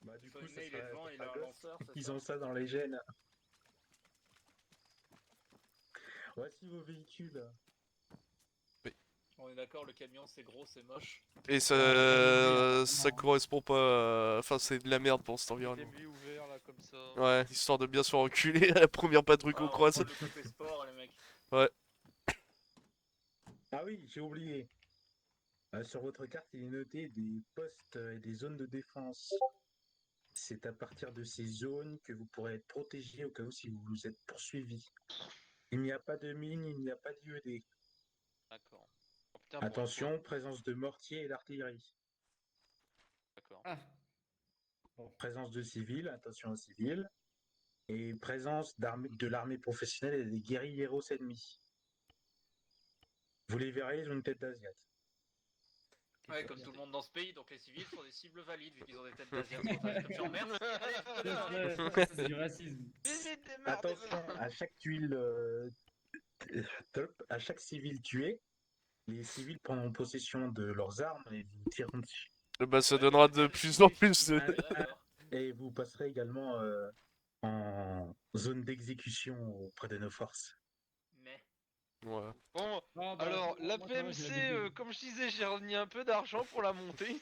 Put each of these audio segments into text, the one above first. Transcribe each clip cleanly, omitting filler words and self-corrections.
Bah du coup, ça Fognet, il est serait devant, il a un Ghost. lanceur, c'est Ils ça? ont ça dans les gènes. Voici vos véhicules. On est d'accord, le camion c'est gros, c'est moche. Et ça Non. correspond pas. Enfin, c'est de la merde pour cet environnement. Début ouvert là comme ça. Ouais, histoire de bien se faire enculer à la première patrouille qu'on Ah, on va croise. prendre le coupé sport, les mecs. Ouais. Ah oui, j'ai oublié. Sur votre carte, il est noté des postes et des zones de défense. C'est à partir de ces zones que vous pourrez être protégé au cas où si vous êtes poursuivi. Il n'y a pas de mine, il n'y a pas d'IED. D'accord. Oh, putain, pour une fois. Attention, présence de mortier et d'artillerie. D'accord. Ah. Bon. Présence de civils, attention aux civils. Et présence de l'armée professionnelle et des guérilleros ennemis. Vous les verrez, ils ont une tête d'Asiate. Ouais, comme tout le monde dans ce pays, donc les civils sont des cibles valides vu qu'ils ont des têtes d'Asiens. C'est pour ça que je suis merci. Allez, C'est du racisme. Attention, à chaque tuile, top, à chaque civil tué, les civils prendront possession de leurs armes et vous tireront dessus. Bah, ça Ouais, donnera mais de ça, plus les en civils, plus de. je suis d'accord. Et vous passerez également en zone d'exécution auprès de nos forces. Mais. Ouais. Bon, Ah, bah, alors moi, la ça va, j'ai PMC, l'habitude. comme je disais, j'ai remis un peu d'argent pour la monter.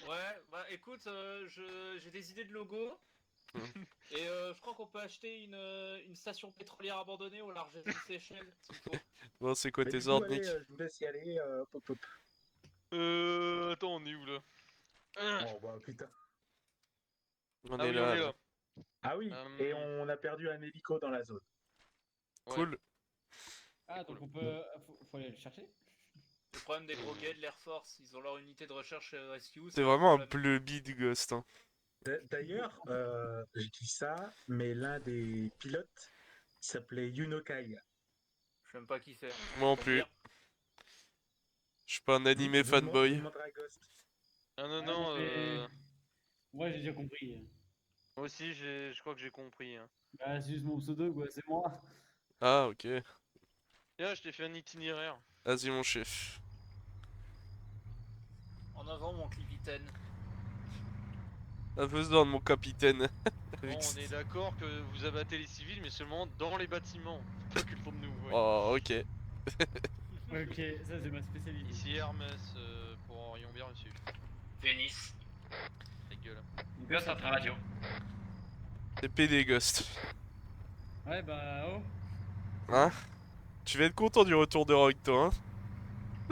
Ouais, bah écoute, j'ai des idées de logo. Et je crois qu'on peut acheter une station pétrolière abandonnée au large des Seychelles, s'il faut. Bon, c'est quoi Mais tes du coup, ordres, allez, Nick? je vous laisse y aller. Hop, hop. Attends, on est où là? Oh bah putain. On Ah est oui, on là. est là. Ah oui, et on a perdu un hélico dans la zone. Ouais. Cool. Ah, donc on peut. Faut aller le chercher. Le problème des gros gays de l'Air Force, ils ont leur unité de recherche et rescue. C'est ça vraiment un problème. bleu bide Ghost. Hein. D'ailleurs, je dis ça, mais l'un des pilotes s'appelait Yunokai. Je sais même pas qui c'est. Moi non Faut me plus. dire. Je suis pas un animé Vous fanboy. demanderez à Ghost. Ah non, Ah, non, mais- Moi, j'ai déjà compris. moi aussi, je crois que j'ai compris. Hein. Bah, c'est juste mon pseudo, quoi, c'est moi. Ah, ok. Tiens, je t'ai fait un itinéraire. Vas-y, mon chef. En avant, mon clivitaine. Un besoin de mon capitaine. Bon, on est d'accord que vous abattez les civils, mais seulement dans les bâtiments. Pas que pour nous. Ouais. Oh, ok. Ok, ça, c'est ma spécialité. Ici Hermès, pour Orion bien reçu. Vénice. Ta gueule. Gosse à radio. C'est PD Ghost. Ouais, bah, oh. Hein? Tu vas être content du retour de Rogue, toi, hein?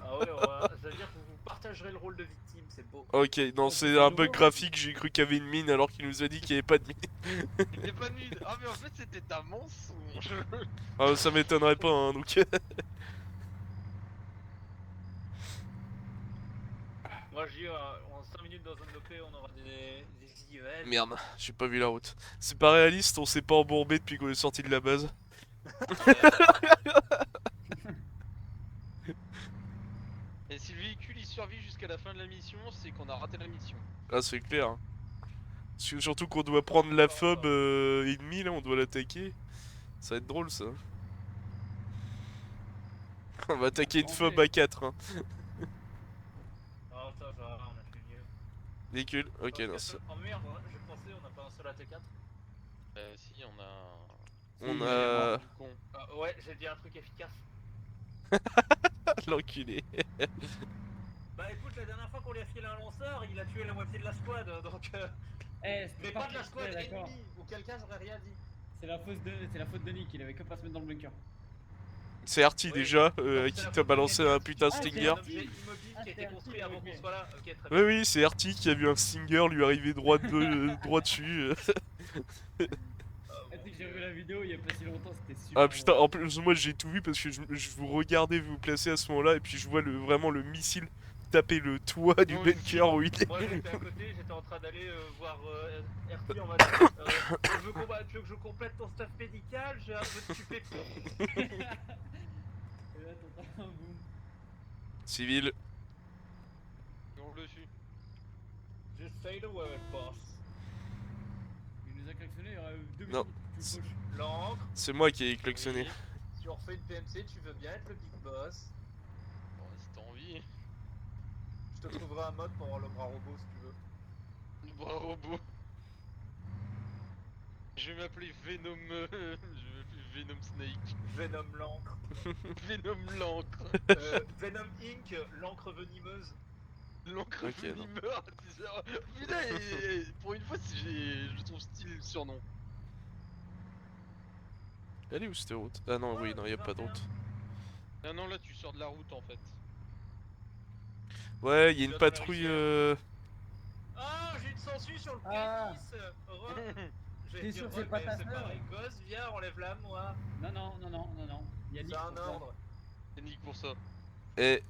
Ah ouais, ça veut dire que vous partagerez le rôle de victime, c'est beau. Ok, non, Ouais, c'est c'est un nouveau, bug hein. graphique, j'ai cru qu'il y avait une mine alors qu'il nous a dit qu'il n'y avait pas de mine. Il est pas nu. Ah, mais en fait, c'était un mensonge. Ah, ça m'étonnerait pas, hein, donc... Moi, je dis, en 5 minutes dans un OP, on aura des IEL. Merde, j'ai pas vu la route. C'est pas réaliste, on s'est pas embourbé depuis qu'on est sorti de la base. Et si le véhicule il survit jusqu'à la fin de la mission, c'est qu'on a raté la mission. Ah, c'est clair. Hein. Surtout qu'on doit prendre la fob ennemie, là, on doit l'attaquer. Ça va être drôle, ça. On va attaquer une fob à 4. Hein. Ah, ça va, on a fait mieux. Véhicule, ok, non, ça... Oh merde, j'ai pensé, on a pas un seul AT4. Si, on a. On Si, a... Du con. Ouais, j'ai dit un truc efficace. L'enculé. Bah écoute, la dernière fois qu'on lui a filé un lanceur, il a tué la moitié de la squad, donc... Eh, c'était Mais pas de la squad exprès, d'accord. ennemie, auquel cas j'aurais rien dit. C'est la faute de Nick, il avait que pas se mettre dans le bunker. C'est Arty Oui, déjà, donc qui c'est la t'a faute balancé de un Nick, putain qui- Stinger. C'est un objet immobile Ah, qui a été c'est construit Arty, avant qu'on ok. soit là. Ok, très Oui, bien. oui, c'est Arty qui a vu un Stinger lui arriver droit, droit dessus. Tu sais que j'ai vu la vidéo il y a pas si longtemps, c'était super. Ah putain, en plus, moi j'ai tout vu parce que je vous regardais vous placer à ce moment-là et puis je vois vraiment le missile taper le toit du Moi bunker où il est. Moi j'étais à côté, j'étais en train d'aller voir RT en mode tu veux que je complète ton staff médical, j'ai un peu de stupéfiant. Et là, t'entends un boom. Civil. On le suit. Just say the word, boss. Il nous a klaxonné, il y aura 2 Non. minutes, tu le fauches. L'encre, C'est moi qui ai klaxonné. oui. Si on refait une PMC, tu veux bien être le big boss. Bon, si t'as envie. Je te trouverai un mode pour avoir le bras robot si tu veux. Le bras robot. Je vais m'appeler Venom. Je vais m'appeler Venom Snake. Venom l'encre. Venom l'encre. Venom Inc, l'encre venimeuse. L'encre Ok, non. venimeur. Putain, pour une fois, je trouve stylé le surnom. Elle est où cette route? Ah non, oui, non, y a pas de route. Ah non, là, tu sors de la route en fait. Ouais, y a Tu une vas dans la patrouille. Ah, j'ai une sangsue sur le Ah. pénis. J'ai T'es dit, sûr que re, c'est pas mais ta c'est sœur? pareil. Gosse, viens, enlève-la, moi. Non, non, non, non, non, non. Yannick, C'est un pour ça. ordre. C'est Nick pour ça. Et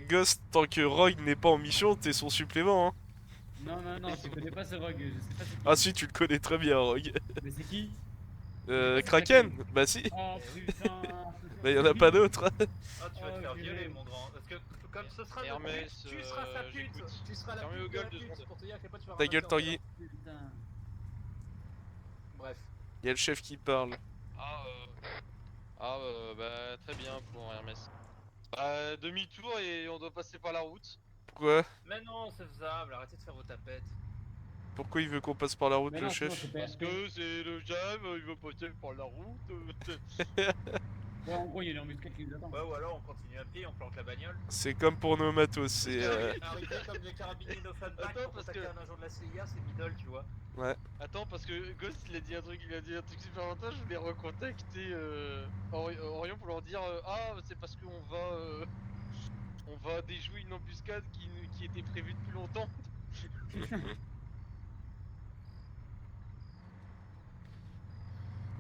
Ghost, tant que Rogue n'est pas en mission, t'es son supplément, hein. Non, non, non, je connais pas ce rogue, je sais pas c'est qui. Ah si, tu le connais très bien, Rogue. Mais c'est qui? Je sais pas, c'est Kraken? Kraken. Bah si, Oh putain. bah y'en a pas d'autres. Ah, tu vas te Oh, faire purée. violer, mon grand. Parce que, comme ce sera notre Hermès, pute, tu seras sa pute. j'écoute. Tu seras la Fermez pute vos de la gueules 2 pute. secondes. Pour te dire à quel point tu vas Ta gueule, ramasser en Tanguy. Putain. Bref. Y'a le chef qui parle. Bah très bien pour Hermès. Demi-tour et on doit passer par la route. Pourquoi? Mais non, c'est faisable. Arrêtez de faire vos tapettes. Pourquoi il veut qu'on passe par la route, Mais le non, sinon, chef? c'est Parce PRP. que c'est le jam, il veut passer par la route. Ouais, en gros, il y a une embuscade qui nous attend. Ouais, ou alors on continue à pied, on planque la bagnole. C'est comme pour nos matos, c'est... Arriver comme les carabiniers no fun back Attends, pour parce contacter que- un agent de la CIA, c'est middle, tu vois. Attends, parce que Ghost il a dit un truc super longtemps, je voulais recontacter Orion pour leur dire ah c'est parce qu'on va déjouer une embuscade qui était prévue depuis longtemps.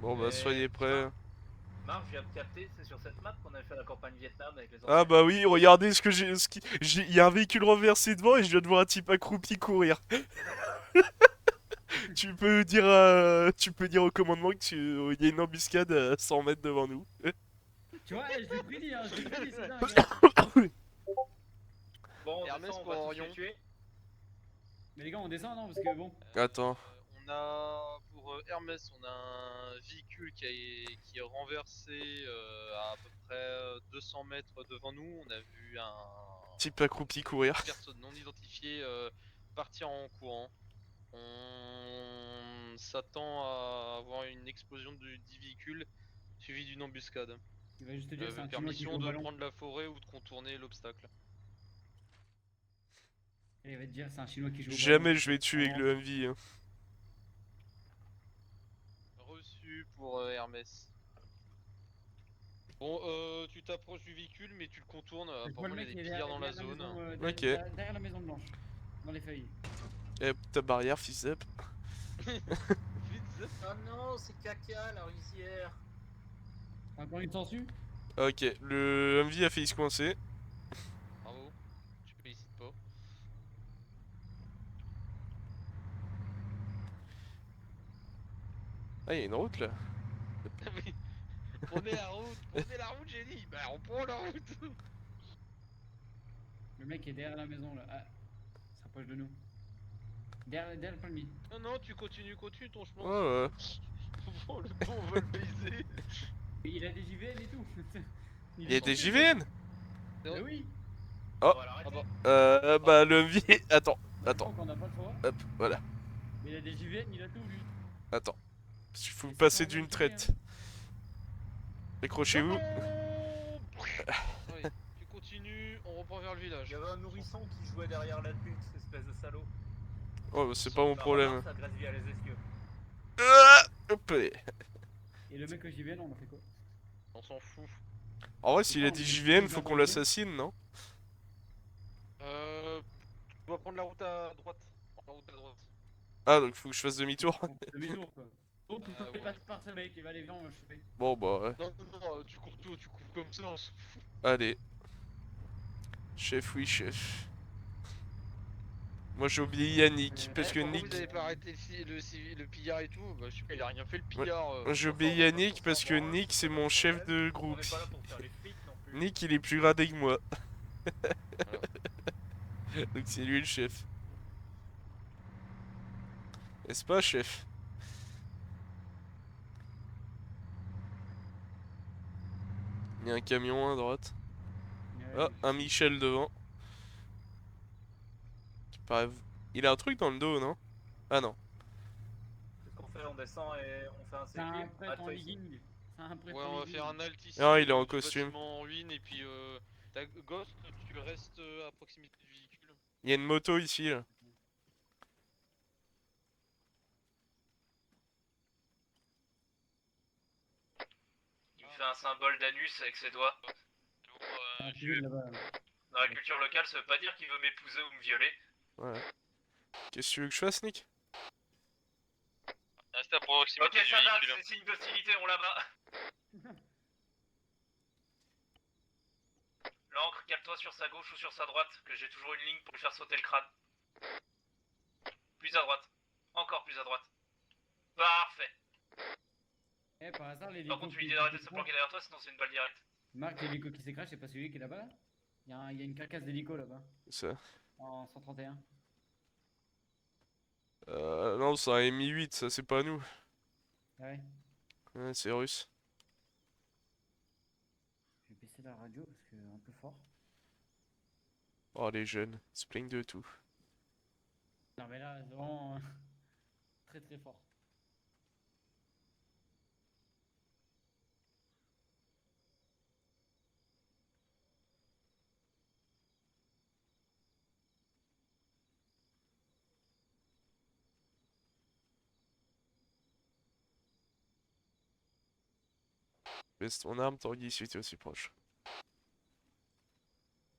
Bon bah Et soyez prêts. Marc, je viens de capter, c'est sur cette map qu'on avait fait la campagne Vietnam avec les Ah anciens. bah oui, regardez ce que il y a un véhicule renversé devant et je viens de voir un type accroupi courir. Tu peux dire au commandement que il y a une embuscade à 100 mètres devant nous. Tu vois, je l'ai prédit, hein, je l'ai prédit, c'est dingue. Hein. Bon, on Hermès descend, on pour va tous Orion. les tuer. Mais les gars, on descend, non? Parce que bon. Attends. On a pour Hermès, on a un véhicule qui est renversé à peu près 200 mètres devant nous. On a vu un Type accroupi courir. personne non identifiée partir en courant. On s'attend à avoir une explosion du véhicule suivie d'une embuscade. Il va juste te dire que c'est un chinois qui joue Permission au de ballon. prendre la forêt ou de contourner l'obstacle. Et il va te dire c'est un chinois qui joue au ballon. Jamais je vais tuer avec le MV. Hein. Reçu pour Hermès. Bon, tu t'approches du véhicule, mais tu le contournes. Je vois Apparemment, le il y a mec des qui est pillards dans la derrière zone. maison, Ok. derrière la maison blanche. Dans les feuilles. Eh, ta barrière, fils up. Vite, Oh non, c'est caca la rizière. Encore une sangsue? Ok, le MV a failli se coincer. bravo. Je te félicite pas. Ah, il y a une route là. Oui. Prenez la route, j'ai dit. Bah, on prend la route. Le mec est derrière la maison là. Ah, il s'approche de nous. Derrière le palmier. Non, non, tu continues ton chemin. Ouais, ouais. Bon, le dos, on va le baiser. Mais il a des JVN et tout. Il y a des JVN? Mais oui. Oh. On va l'arrêter. Ah bah. Bah le MV... Attends, Bah, attends, je crois qu'on a pas le choix. hop, voilà. Mais il a des JVN, il a tout lui. Attends. Parce qu'il faut Mais c'est passer pas un d'une mec qui traite. Accrochez-vous. Ouais, tu continues, on reprend vers le Il village. y avait un nourrisson qui jouait derrière la butte, espèce de salaud. Oh, bah, c'est pas mon problème. Ça graisse via les essieux. Hop, allez. Et le mec au JVN, on a fait quoi? On s'en fout. En vrai, s'il a dit JVN, faut qu'on l'assassine, non? Tu dois prendre la route à droite. La route à droite. Ah, donc faut que je fasse demi-tour. Demi-tour quoi. Oh, tu ouais. fais pas par ce mec, il va aller viens, je fais. Bon, bah ouais. Non, non, non, tu cours tout, tu cours comme ça, on s'en fout. Allez. Chef, oui, chef. Moi, j'ai oublié Yannick, parce que Pourquoi Nick... vous avez pas arrêté le pillard et tout? Bah, je sais pas, il a rien fait le pillard. Moi, j'ai oublié Yannick, parce que Nick, c'est mon chef de On groupe. n'est pas là pour faire les flics non plus. Nick, il est plus gradé que moi. Donc c'est lui le chef. N'est-ce pas, chef? Il y a un camion à droite. Ah, un Michel devant. Qui paraît... Il a un truc dans le dos, non? Ah non. C'est ce qu'on fait? On descend et on fait un C'est un séquim. prêtre en Toi ici. legging. C'est un prêtre Ouais, en on va legging. faire un alt ici Ah, au il est en niveau du costume. bâtiment en ruine et puis t'as Ghost, tu restes à proximité du véhicule. Il y a une moto ici, là. Il me fait un symbole d'anus avec ses doigts. Un Je civil là-bas. Dans la culture locale, ça veut pas dire qu'il veut m'épouser ou me violer. Ouais. Qu'est-ce que tu veux que je fasse, Nick? reste à proximité Ok, du ça date, véhicule. c'est signe d'hostilité, on l'abat. L'encre, cale-toi sur sa gauche ou sur sa droite, que j'ai toujours une ligne pour lui faire sauter le crâne. Plus à droite. Encore plus à droite. Parfait. Eh, par hasard, Par l'hélico contre, tu lui qui dis d'arrêter de se s'écrase. planquer derrière toi, sinon c'est une balle directe. Marc, l'hélico qui s'écrase, c'est pas celui qui est là-bas là? Il y a une carcasse d'hélico là-bas. Ça. En 131. Non, c'est un Mi-8, ça, c'est pas nous. Ah ouais. Ouais, c'est russe. Je vais baisser la radio parce que un peu fort. Oh, les jeunes, ils se plaignent de tout. Non mais là, c'est vraiment très très fort. Baisse ton arme, Tanguy, si t'es aussi proche.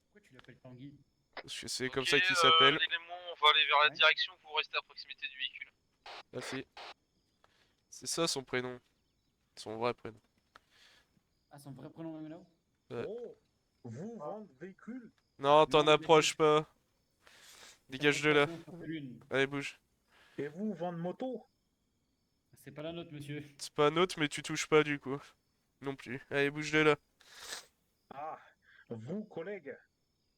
Pourquoi tu l'appelles Tanguy? Parce que c'est comme ça qu'il s'appelle. s'appelle. L'élément, on va aller vers la Ouais. direction pour rester à proximité du véhicule. Merci. C'est ça son prénom. Son vrai prénom. Ah, son vrai prénom même là? Ouais. Oh, vous vendre véhicule? Non, t'en Non, approches pas. Dégage de là. Lune. Allez, bouge. Et vous vendre moto? C'est pas la nôtre, monsieur. C'est pas un autre, mais tu touches pas du coup. Non plus. Allez, bouge de là. Ah, vous, collègues,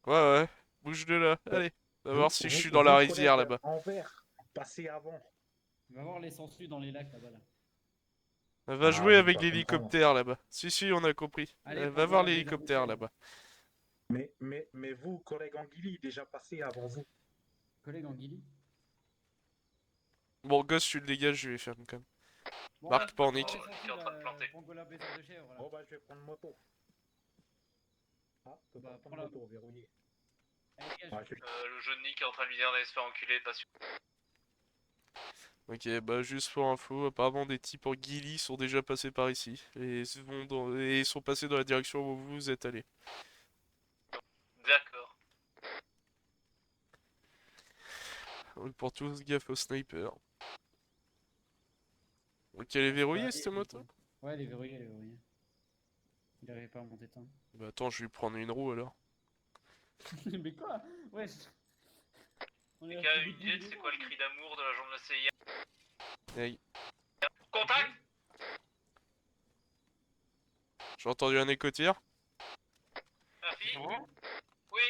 Ouais, ouais. Bouge de là. Allez. On va voir si je suis dans la vous, rizière collègues, là-bas. en vert, passez avant. Va voir les sangsues dans les lacs là-bas là. Va Ah, jouer vous avec pas l'hélicoptère là-bas. Si, si, on a compris. Allez, Va prends-moi voir la l'hélicoptère désarmée. là-bas. Mais vous, collègue Anguili, déjà passé avant vous. Collègue Anguili. Bon, gosse, tu le dégages, je vais faire une com. Bon, Marque là, panique. prends les Il est sangsues, en train de là, planter. Pongola baisseur de chèvre là. Oh bah je vais prendre moto. Ah, peut Bah, pas prends prendre la- moto, verrouillé. Allez, dégage. Ah, je vais- Le jeune Nick est en train de lui dire d'aller se faire enculer, pas sûr. Ok, bah juste pour info, apparemment des types en guilly sont déjà passés par ici. Et sont passés dans la direction où vous êtes allés. D'accord. Donc pour tous, gaffe au sniper. Ok, elle est verrouillée cette moto? Ouais, elle est verrouillée, elle est verrouillée. Il arrivait pas à monter tant. Bah attends, je vais lui prendre une roue alors. Mais quoi? Wesh. On est Quelqu'un a resté une debout idée de des c'est gens, quoi le hein. cri d'amour de l'agent de la CIA? Hey, Contact! j'ai entendu un écoutille. Murphy? Ouais. Oui.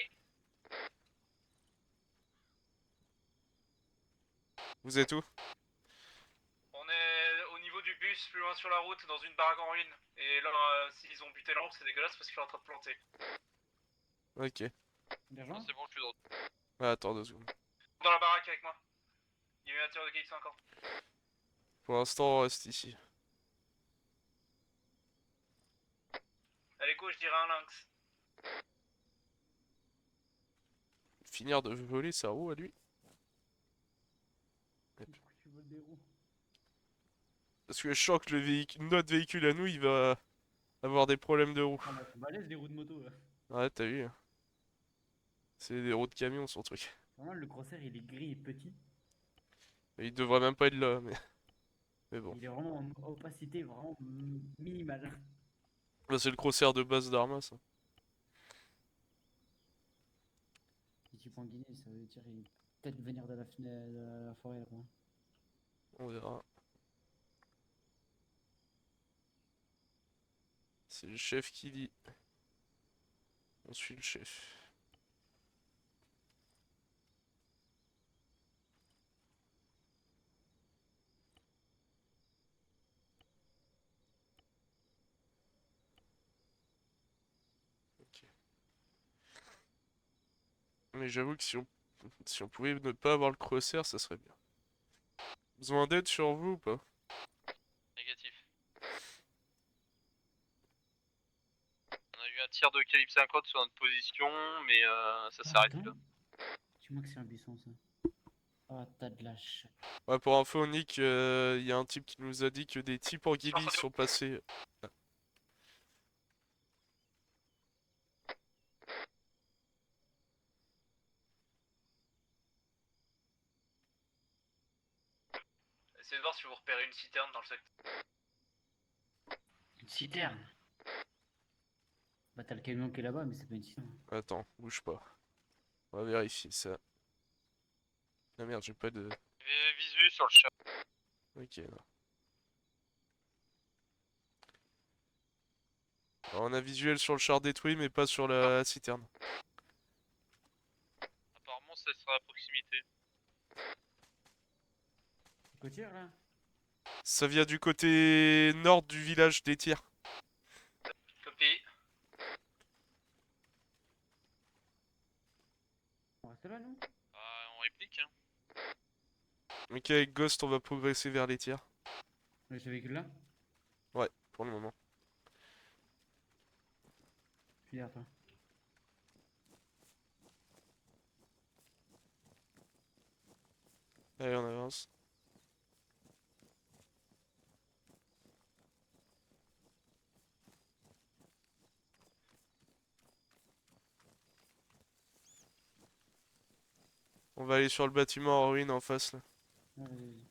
Vous êtes où? On est au niveau du bus, plus loin sur la route, dans une baraque en ruine. Et là, s'ils ont buté l'encre, c'est dégueulasse parce qu'il est en train de planter. Ok. Il rejoint? C'est bon, je suis dans. Ah, attends 2 secondes. Dans la baraque avec moi. Il y a eu un tir de KX-50. Pour l'instant, on reste ici. À l'écho, je dirais un lynx. Finir de voler sa roue à lui. Pourquoi tu voles des roues? Parce que je sens que notre véhicule à nous, il va avoir des problèmes de roue. Ah bah, c'est balèze des roues de moto là. Ouais, t'as vu, hein. C'est des roues de camion son truc. Vraiment, le crosshair il est gris et petit. Et il devrait même pas être là, mais... Mais bon. Il est vraiment en opacité vraiment minimale. Bah, c'est le crosshair de base d'Arma, ça. Si tu prends Guinée, ça veut dire qu'il peut peut-être venir de la, de la forêt là-bas. On verra. C'est le chef qui dit. On suit le chef. Ok. Mais j'avoue que si on pouvait ne pas avoir le crosshair, ça serait bien. Besoin d'aide sur vous ou pas? tir de calibre 50 sur notre position, mais ça Ah, s'arrête attends. là. Dis-moi que c'est un buisson, ça. Ah, t'as de la chatte. Ouais, pour info, Nick, il y a un type qui nous a dit que des types en Sur ghillie photo. sont passés. Essayez de voir si vous repérez une citerne dans le secteur. Une citerne. Bah, t'as le camion qui est là-bas, mais c'est pas une citerne. Attends, bouge pas. On va vérifier ça. Ah merde, j'ai pas de... Et visu sur le chat. Ok, non. Alors, on a visuel sur le char détruit, mais pas sur la citerne. Apparemment, ça sera à proximité. Côtière, là? Ça vient du côté nord du village des tirs. Copie. On reste là, nous? On réplique, hein. Ok, avec Ghost, on va progresser vers les tirs. Avec ce véhicule-là? Ouais, pour le moment. Je suis derrière toi. Allez, on avance. On va aller sur le bâtiment en ruine en face, là. Ouais, vas-y, vas-y.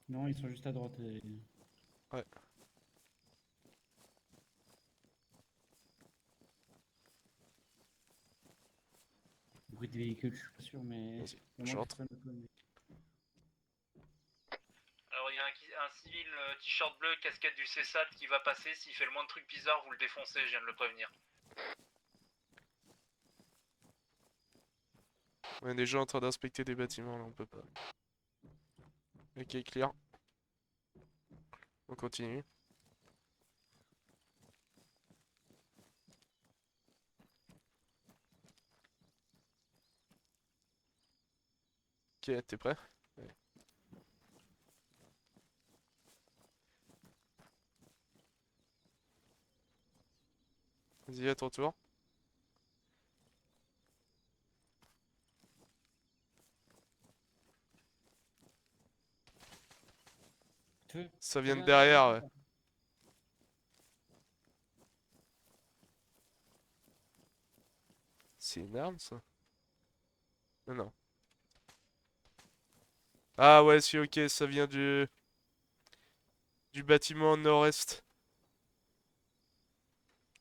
Non, ils sont juste à droite. Ouais. Bruit de véhicule, je suis pas sûr, mais. Vas-y, Il y a je moins que rentre. ça me donne. Alors il y a un civil t-shirt bleu, casquette du CSAT qui va passer. S'il fait le moins de trucs bizarres, vous le défoncez, je viens de le prévenir. On est déjà en train d'inspecter des bâtiments, là, on peut pas. Ok, clear. On continue. Ok, t'es prêt? Ouais. Vas-y, à ton tour. Feu. Ça vient de Regarde, derrière, ouais. C'est une arme, ça? Non, non. Ah ouais, si, ok, ça vient du bâtiment nord-est.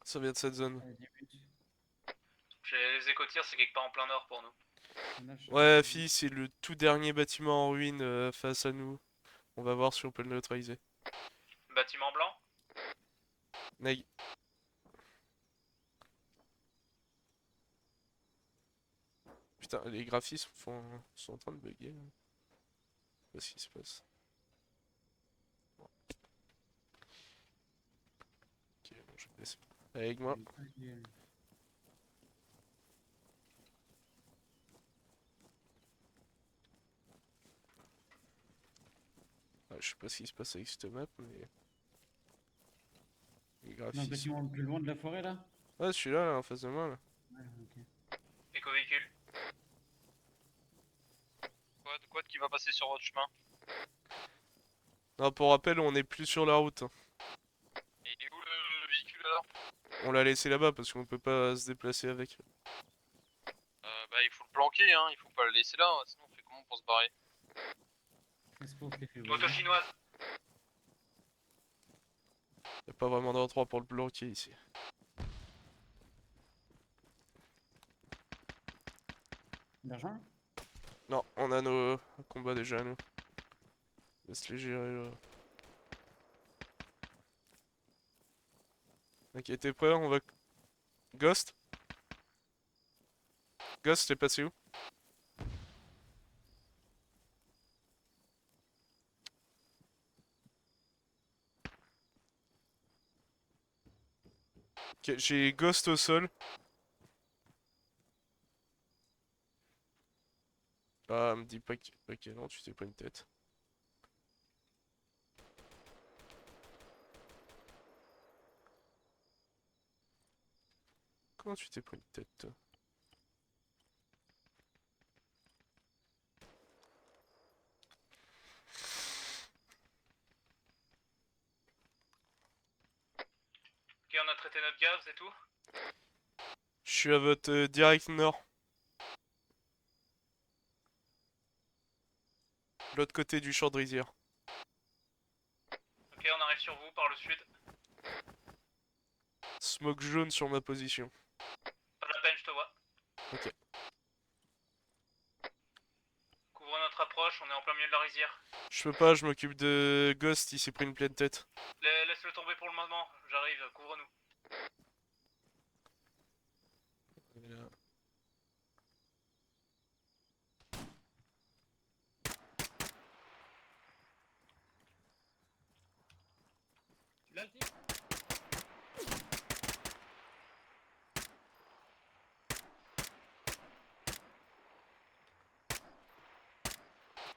Ça vient de cette zone. Allez, 10 minutes. J'ai les écotirs, c'est quelque part en plein nord pour nous. On nage, Ouais, fille, c'est le tout dernier bâtiment en ruine face à nous. On va voir si on peut le neutraliser. Bâtiment blanc. Neg. Putain, les graphismes sont en train de bugger, là. Je sais pas ce qui se passe. Ok, bon, je vais laisser. Allez, avec moi. Ouais, je sais pas ce qui se passe avec cette map, mais... Les Dans le graphismes... bâtiment le plus loin de la forêt, là? Ouais, celui-là, là, en face de moi, là. Ouais, ok. Éco-véhicule. Quoi qui va passer sur votre chemin? Non, pour rappel, on est plus sur la route, hein. Et il est où le véhicule alors? On l'a laissé là-bas parce qu'on peut pas se déplacer avec. Bah il faut le planquer, hein, il faut pas le laisser là, sinon on fait comment pour se barrer? Qu'est-ce qu'on fait, Moto chinoise. Y a pas vraiment d'endroit pour le bloquer ici. D'argent? Non, on a nos combats déjà, nous. Laisse les gérer, là. Ok, t'es prêt? On va... Ghost? Ghost, t'es passé où? Ok, j'ai Ghost au sol. Ah, me dis pas que... Ok, non, tu t'es pas une tête. Comment tu t'es pris une tête, toi? Ok, on a traité notre gave, c'est tout. Je suis à votre direct nord. L'autre côté du champ de rizière. Ok, on arrive sur vous par le sud. Smoke jaune sur ma position. Pas la peine, je te vois. Ok. Couvre notre approche, on est en plein milieu de la rizière. Je peux pas, je m'occupe de Ghost, il s'est pris une pleine tête. Laisse-le tomber pour le moment, j'arrive, couvre-nous. Tu l'as le tir?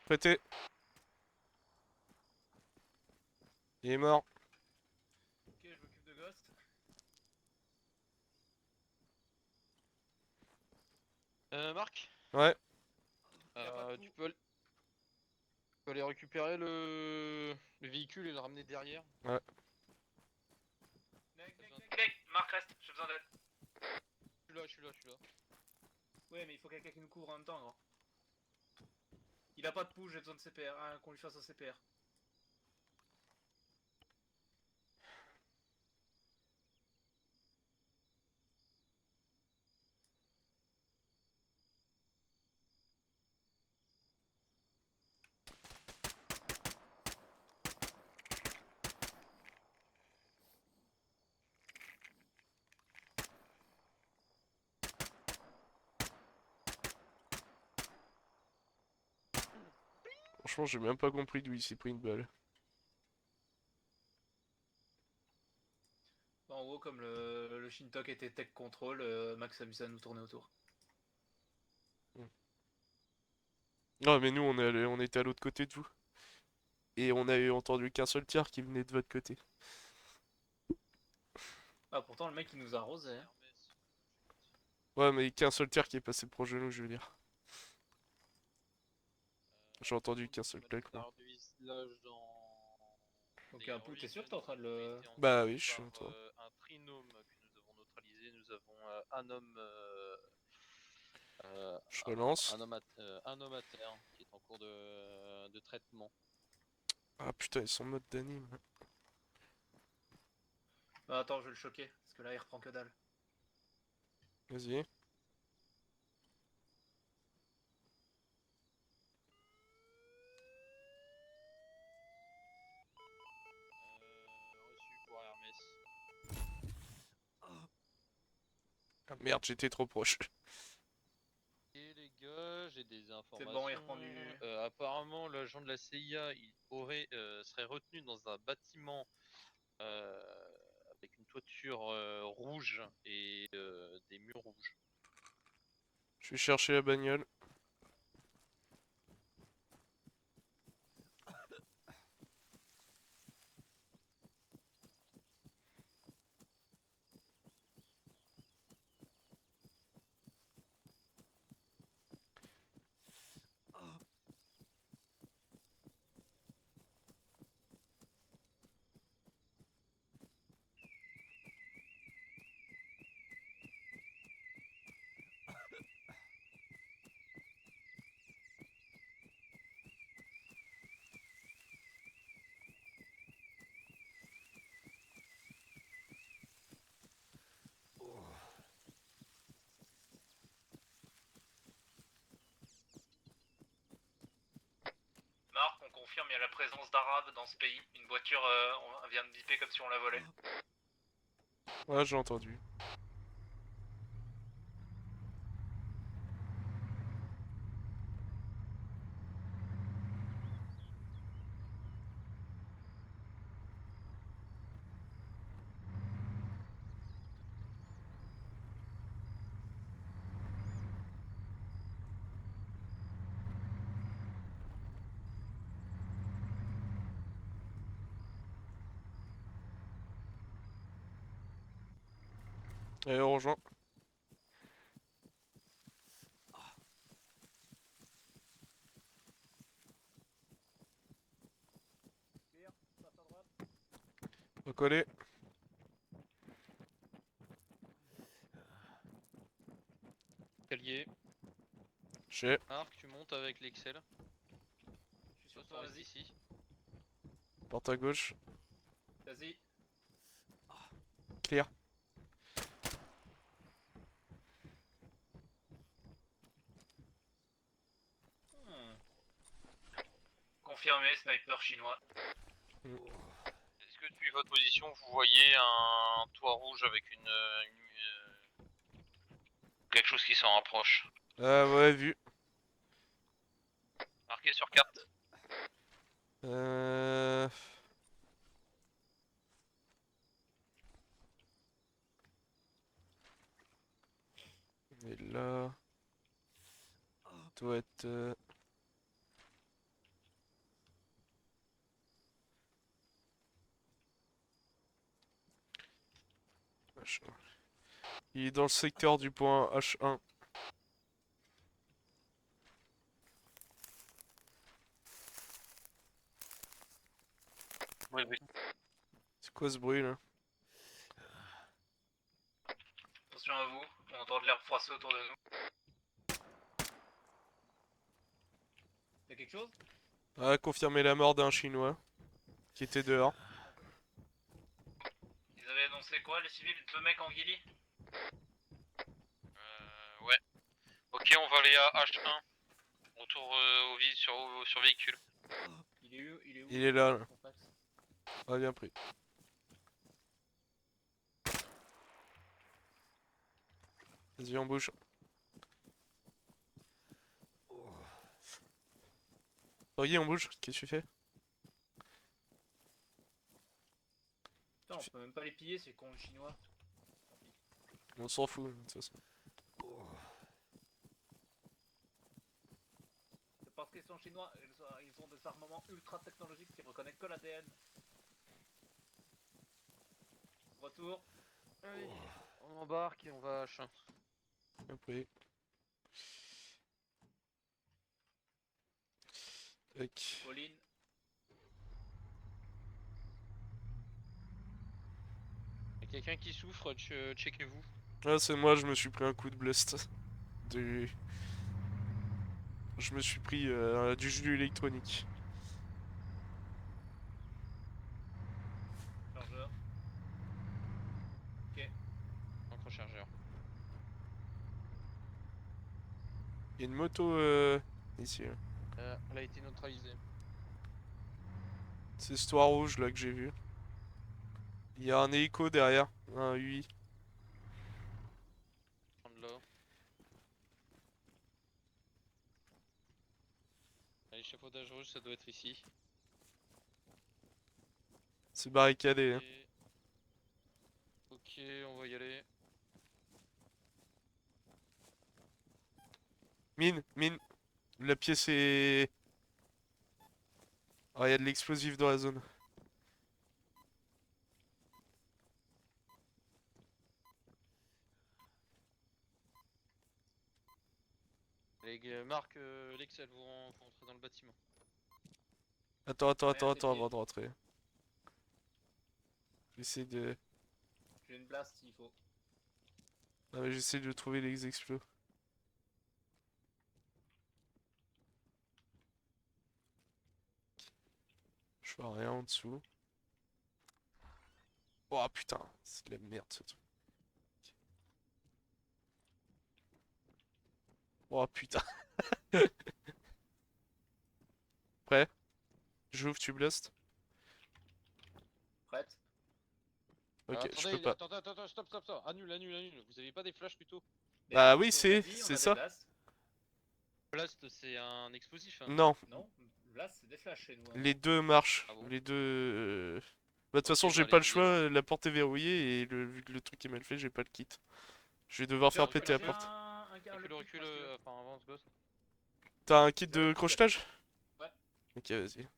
Prêté. Il est mort. Ok, je m'occupe de Ghost. Marc, Ouais. Y a pas de tu coup. peux aller récupérer le véhicule et le ramener derrière. Ouais. Marc reste, j'ai besoin d'aide. Je suis là. Ouais, mais il faut quelqu'un qui nous couvre en même temps, gros. Il a pas de push, j'ai besoin de CPR, hein, qu'on lui fasse un CPR. Franchement, j'ai même pas compris d'où il s'est pris une balle. En gros, comme le Shintok était tech control, Max s'amusait à nous tourner autour. Non, mais nous, on était à l'autre côté de vous. Et on a entendu qu'un seul tir qui venait de votre côté. Ah, pourtant, le mec il nous a arrosé. Hein. Ouais, mais qu'un seul tir qui est passé proche de nous, je veux dire. J'ai entendu qu'un seul claquement. Donc, un pou, t'es sûr que t'es en train de le. Bah oui, je suis en train. Un trinôme que nous avons neutralisé. Nous avons un homme. Je relance. Un homme à terre qui est en cours de traitement. Ah putain, ils sont en mode d'anime. Ah, attends, je vais le choquer, parce que là il reprend que dalle. Vas-y. Reçu pour Hermès. Ah merde, j'étais trop proche. Et les gars, j'ai des informations. C'est bon, il reprend du. Apparemment, l'agent de la CIA serait retenu dans un bâtiment avec une toiture rouge et des murs rouges. Je vais chercher la bagnole. Marc, on confirme, il y a la présence d'Arabes dans ce pays. Une voiture, on vient de biper comme si on la volait. Ouais, j'ai entendu. Allez, on rejoint. Clear, passe à droite. Recoller. Escalier. J'ai. Marc, tu montes avec l'Excel. Je suis Toi, sur tu toi, restes vas-y. ici. Porte à gauche. Vas-y. Clear. Hmm. Confirmé, sniper chinois. Est-ce que depuis votre position, vous voyez un toit rouge avec quelque chose qui s'en rapproche? Ah ouais, vu. Marqué sur carte. Euh... Et là... Doit être... H1. Il est dans le secteur du point H1. Oui, oui. C'est quoi ce bruit là? Attention à vous, on entend de l'air froissé autour de nous. Y'a quelque chose? Ah, confirmer la mort d'un chinois qui était dehors. Ils avaient annoncé quoi, les civils? 2 mecs en ghillie? Ouais. Ok, on va aller à H1. Retour au vide sur véhicule. Il est où? Il est où? Il est là. Complexe. Ah, bien pris. Vas-y, on bouge. Regarde, on bouge. Qu'est-ce que tu fais? Putain, on peut même pas les piller, ces cons chinois. Tant pis. On s'en fout, de toute façon. C'est parce qu'ils sont chinois, ils ont des armements ultra technologiques qui reconnaissent que l'ADN. Retour. Allez, on embarque et on va à H1. Bien pris. Tac. Pauline. Y'a quelqu'un qui souffre, checkez-vous. Ah, c'est moi, je me suis pris un coup de blast. Du... Je me suis pris du jus électronique. Chargeur. Ok. Encre chargeur. Il y a une moto ici. Là. Elle a été neutralisée. C'est ce toit rouge là que j'ai vu. Il y a un hélico derrière, un UI. Prendre là. L'échafaudage rouge, ça doit être ici. C'est barricadé. Hein. Ok, on va y aller. Mine, mine. La pièce est... Ah, il y a de l'explosif dans la zone. Marc, l'Excel, vous rentrez dans le bâtiment. Attends, attends, attends, Rien, attends c'est avant de rentrer. J'essaie de... J'ai une blast s'il faut. Ah, mais j'essaie de trouver les explos. Je vois rien en dessous. Oh putain, c'est de la merde ce truc. Oh putain. Prêt? J'ouvre, tu blast? Prête? Ok, je Attendez, peux pas. attends, stop. Annule, annule. Vous avez pas des flashs plutôt? Bah non, oui, on l'a dit, on c'est a des ça. blasts. Blast, c'est un explosif. Hein. Non, Non, blast c'est des flashs chez nous. Hein. les deux marchent. Ah bon? Les deux... Bah, de toute Ok, façon, bah, j'ai pas le allez-y, choix, la porte est verrouillée et vu que le truc est mal fait, j'ai pas le kit. Je vais devoir faire Recule, péter la J'ai porte. recule, enfin avance, gosse. T'as un kit Vous avez de le kit? crochetage? Ouais. Ok, vas-y.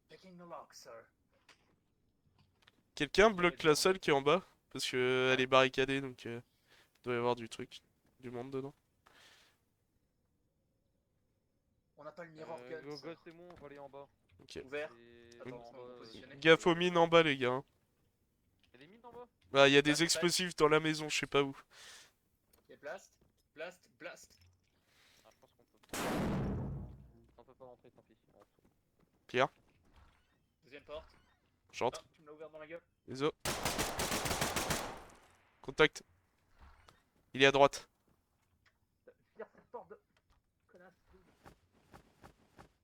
Picking the lock, sir. Quelqu'un bloque la salle qui est en bas, parce que elle est barricadée, donc il doit y avoir du truc, du monde dedans. On n'a pas le mirror gun. Ghost et moi, on va aller en bas. Ok. Ouvert. Et Attends, en on va bas, vous positionner. Gaffe aux mines en bas, les gars. Hein. Y'a des mines en bas? Bah, il y a Blast, des explosifs dans la maison, je sais pas où. Ok, blast. Blast. Blast. Ah, je pense qu'on peut. On peut pas rentrer, tant pis. On retourne. Pierre, Deuxième porte. Ah, j'entre. tu me l'as ouvert dans la gueule. Les os. Contact. Il est à droite. Tire cette porte de. Connasse.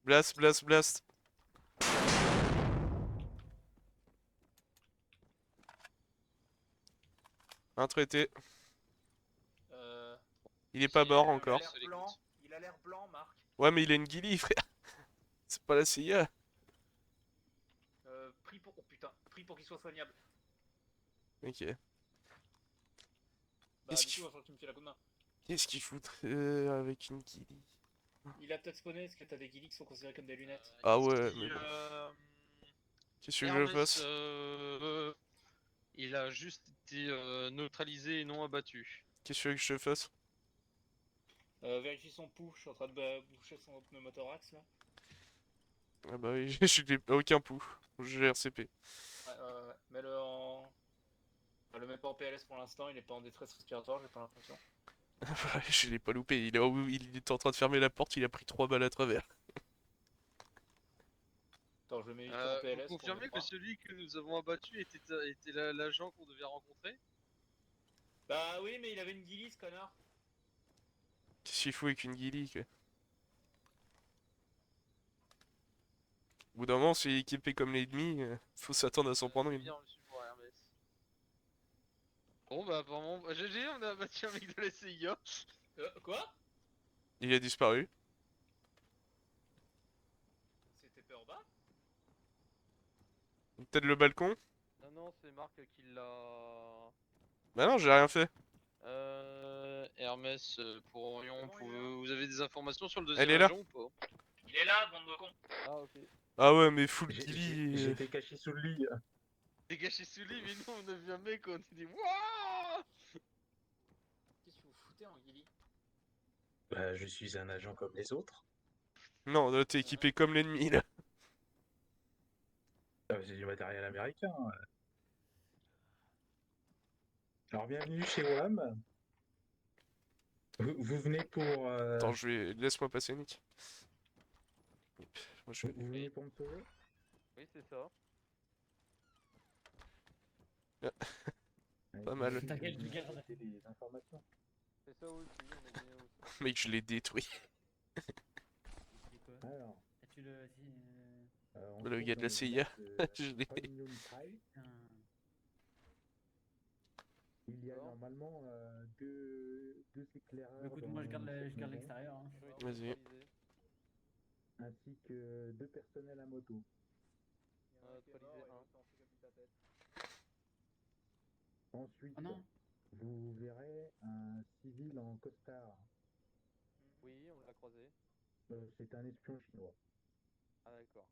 Blast, blast, blast. Un traité. Euh. Il est pas mort Il a encore. l'air blanc. Il a l'air blanc, Marc. Ouais, mais il a une ghillie, frère. C'est pas la CIA. Pris pour. Oh putain. Pris pour qu'il soit soignable. Ok. Bah, Qu'est-ce du qu'il coup, il va falloir que tu me files la coup de main. Qu'est-ce qu'il foutrait avec une ghillie? Il a peut-être spawné parce que t'as des guillis qui sont considérés comme des lunettes. Ah ouais, Ici, mais bon. Qu'est-ce que je Hermès, fasse? il a juste été neutralisé et non abattu. Qu'est-ce que je fasse? Vérifie son pouls. Je suis en train de boucher son pneumothorax là. Ah bah oui, je n'ai aucun pouls. J'ai RCP. Ouais. Mets-le en. Enfin, le mets pas en PLS pour l'instant. Il est pas en détresse respiratoire, j'ai pas l'impression. Je l'ai pas loupé. Il était en train de fermer la porte, il a pris 3 balles à travers. Attends, je le mets vite en Vous PLS. pour confirmez le que croire. celui que nous avons abattu était l'agent qu'on devait rencontrer? Bah oui, mais il avait une guillie ce connard. Qu'est-ce qu'il faut avec une ghillie, quoi? Au bout d'un moment, c'est équipé comme l'ennemi, faut s'attendre à s'en prendre une. Bien reçu pour Hermès. Bon bah apparemment, GG, on a abattu un mec de la CIA. Quoi? Il a disparu. C'était peu en bas? Peut-être le balcon? Non non, c'est Marc qui l'a... Bah non, j'ai rien fait. Hermès, pour Orion, Comment il est là vous avez des informations sur le Elle deuxième est là. agent ou pas? Il est là, bande de cons. Ah ok. Ah ouais, mais full J'ai- ghillie. J'étais caché sous le lit. Dégagé sous lui, mais non, on a vu un mec, on s'est dit wouah. Qu'est-ce que vous foutez en guillie? Bah, je suis un agent comme les autres. Non, là t'es équipé comme l'ennemi, là. C'est du matériel américain. Alors, bienvenue chez WAM. Vous venez pour. Attends, je vais... Laisse-moi passer, Nick. Moi, je Vous vais... venez pour me sauver? Oui, c'est ça. Pas mal. T'inquiète, je garde. C'est des informations. C'est ça aussi, on est bien aussi. Mec, je l'ai détruit. Alors, Tu le. Si, on Le se gars trouve de dans la le CIA. village Je l'ai- Union Trail. Il y a D'accord. normalement deux éclaireurs. Écoute, moi je garde dans cette maison, l'extérieur. Hein. Vas-y. ainsi que deux personnels à moto. Neutralisé un. Ensuite, Oh non. vous verrez un civil en costard. Oui, on l'a croisé. C'est un espion chinois. Ah d'accord.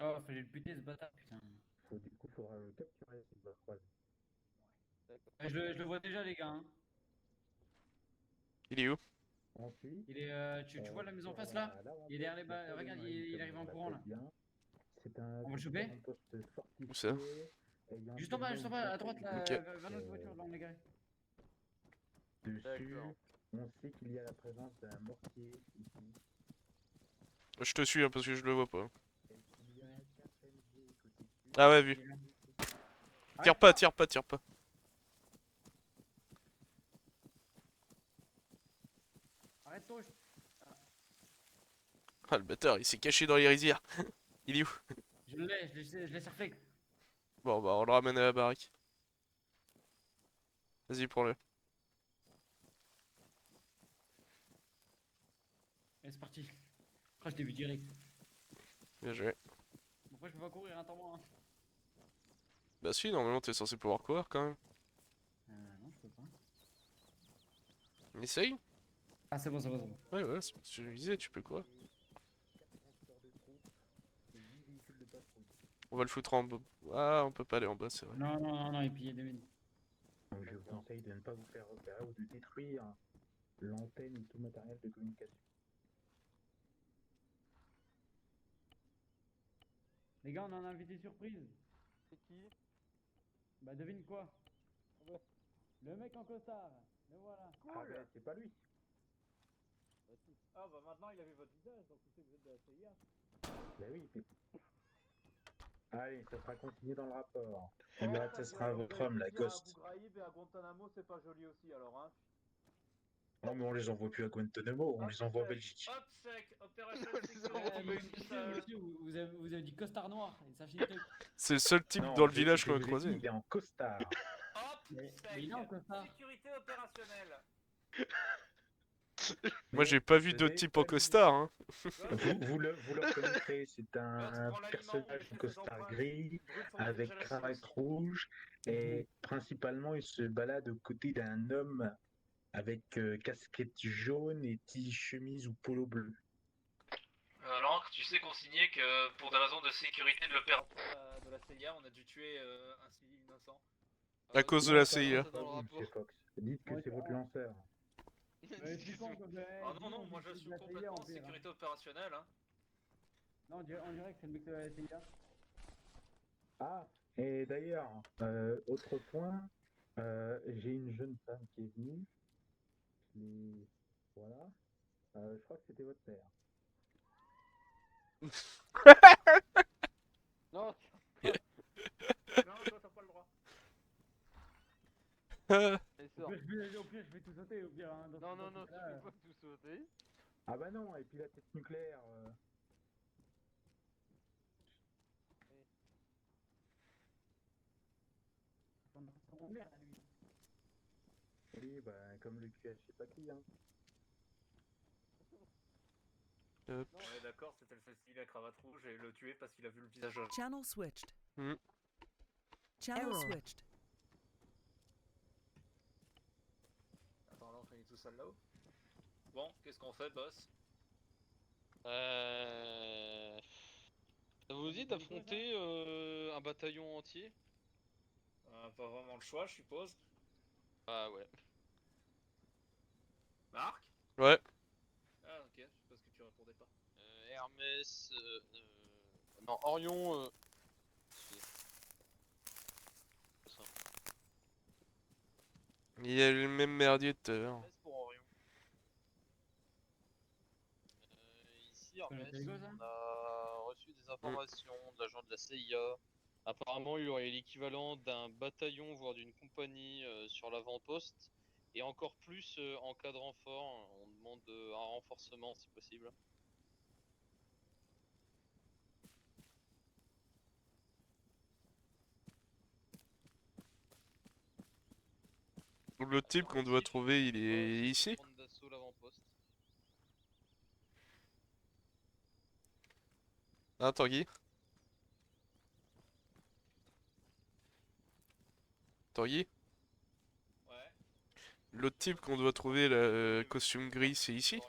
Oh, fallait le buter ce bâtard, putain. Du coup, il faudra le capturer s'il va croiser. D'accord. Je le vois déjà, les gars. Hein. Il est où? Ensuite, Il est. Tu vois la maison en face là? Il est derrière les bas. Regarde, il arrive en courant là. C'est un On va le choper poste fortifié. Où ça? ayant Juste en bas, à droite là. Ok. Vers notre voiture, là, on est garé. Dessus, D'accord. on sait qu'il y a la présence d'un mortier ici. Je te suis, hein, parce que je le vois pas. Et qu'il y a 4 MG côté sud. Ah ouais, vu. Tire pas, tire pas, tire pas. Arrête-toi. Ah, le bâtard, il s'est caché dans les rizières. Il est où? Je l'ai, je l'ai surflé. Bon, bah, on le ramène à la baraque. Vas-y, prends-le. Et c'est parti. Oh, je t'ai vu direct. Bien joué. Pourquoi je peux pas courir, attends-moi. Hein. Bah si, normalement t'es censé pouvoir courir quand même. Non, je peux pas. Essaye. Ah, c'est bon, c'est bon, c'est bon. Ouais, ouais, c'est ce que je disais, tu peux courir. 4 transports de troupes et 8 véhicules de patrouille. On va le foutre en bas. Ah, on peut pas aller en bas, c'est vrai. Non, non, non, non, et puis il y a des mines. Donc, je vous conseille de ne pas vous faire repérer ou de détruire l'antenne ou tout matériel de communication. Les gars, on a un invité surprise. C'est qui? Bah, devine quoi? Le mec en costard. Le voilà. Ah ben, c'est pas lui. Ah bah maintenant il avait votre visage, donc tu sais que vous êtes de la CIA. Ben oui. Allez, ça sera continué dans le rapport. On verra que ce sera votre homme, la Ghost. À Abu Ghraib et à Guantanamo, c'est pas joli aussi alors, hein. Non, mais on les envoie plus à Guantanamo, on les envoie en Belgique. OPSEC, Opération Les Sécurité. envoie en Monsieur, vous avez dit costard noir. Et sachez le truc. C'est le seul type Non, dans le je- village je qu'on a vous ai dit, croisé. il est en costard. Mais il est en costard. Sécurité opérationnelle. Moi, Mais j'ai pas vu je d'autres vais types en pas lui- costard, hein. Vous le reconnaîtrez, c'est un prends l'aliment, personnage il en fait ses costard empreintes. gris, Brut son avec visage à la cravate sauce. rouge, et principalement il se balade aux côtés d'un homme avec casquette jaune et chemise ou polo bleu. L'encre, tu sais consigner que pour des raisons de sécurité de l'opération de la CIA, on a dû tuer un civil innocent. À cause de la CIA. Ça dans le Pas vous, rapport. monsieur Fox. Dites que Ouais, c'est votre lanceur. Expliquons que vous avez. Ah non, non, moi je suis complètement en sécurité opérationnelle. Hein. Non, on dirait que c'est le mec de la CIA. Ah, et d'ailleurs, autre point, j'ai une jeune femme qui est venue. Voilà. Je crois que c'était votre père. Non, Non, toi t'as pas le droit. allez, sors. Au pire, je vais tout sauter. Au pire, hein, Non, non, non, tu là, peux pas tout sauter. Ah bah non, et puis la tête nucléaire. on merde, lui. Oui, bah comme le QH, je sais pas qui, hein. Hop. Ouais, d'accord, c'était le facile, la cravate rouge et le tuer parce qu'il a vu le visage. Channel switched. Hmm. Channel Error. switched. Attends, là on finit tout seul là-haut. Bon, qu'est-ce qu'on fait, boss? Ça vous dit d'affronter un bataillon entier? Pas vraiment le choix, je suppose. Ah ouais. Marc? Ouais. Ah ok, je suppose que tu répondais pas. Hermès... Non, Orion... Ça. Il y a le même merdier tout à l'heure. Hermès pour Orion. Ici, Hermès, les gosses, hein on a reçu des informations de l'agent de la CIA. Apparemment, il aurait l'équivalent d'un bataillon, voire d'une compagnie sur l'avant-poste. Et encore plus en cas de renfort, on demande un renforcement si possible. Le type qu'on doit trouver, il est ici. Prendre d'assaut l'avant-poste. Ah, Tanguy. Tanguy. Ouais. L'autre type qu'on doit trouver, le costume gris, c'est ici.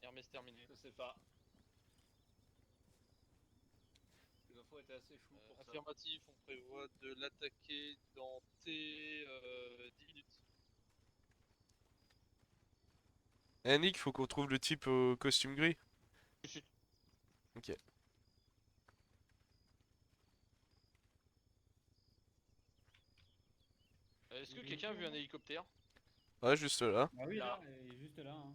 Hermès terminé. Je sais pas. Les infos étaient assez floues pour ça. Affirmatif, on prévoit de l'attaquer dans T 10 minutes. Eh Nick, faut qu'on trouve le type au costume gris. Ok. Est-ce que quelqu'un a vu un hélicoptère? Ouais, juste là. Bah oui, Là. là, il est juste là. Hein.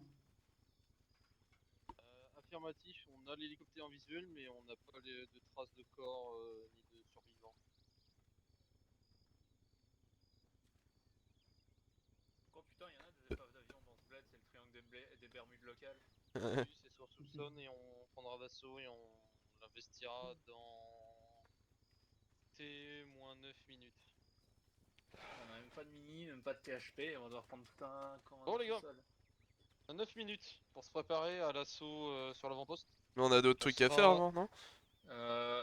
Affirmatif, on a l'hélicoptère en visuel, mais on n'a pas de traces de corps ni de survivants. Oh putain, il y en a des épaves d'avion dans ce bled, c'est le triangle des Bermudes locales. Oui, c'est sur soupçonne et on prendra d'assaut et on l'investira dans T-9 minutes. On a même pas de mini, même pas de THP, et on doit reprendre tout un camp. Bon, les tout gars. seul. 9 minutes pour se préparer à l'assaut sur l'avant-poste. Mais on a d'autres trucs à faire avant, non?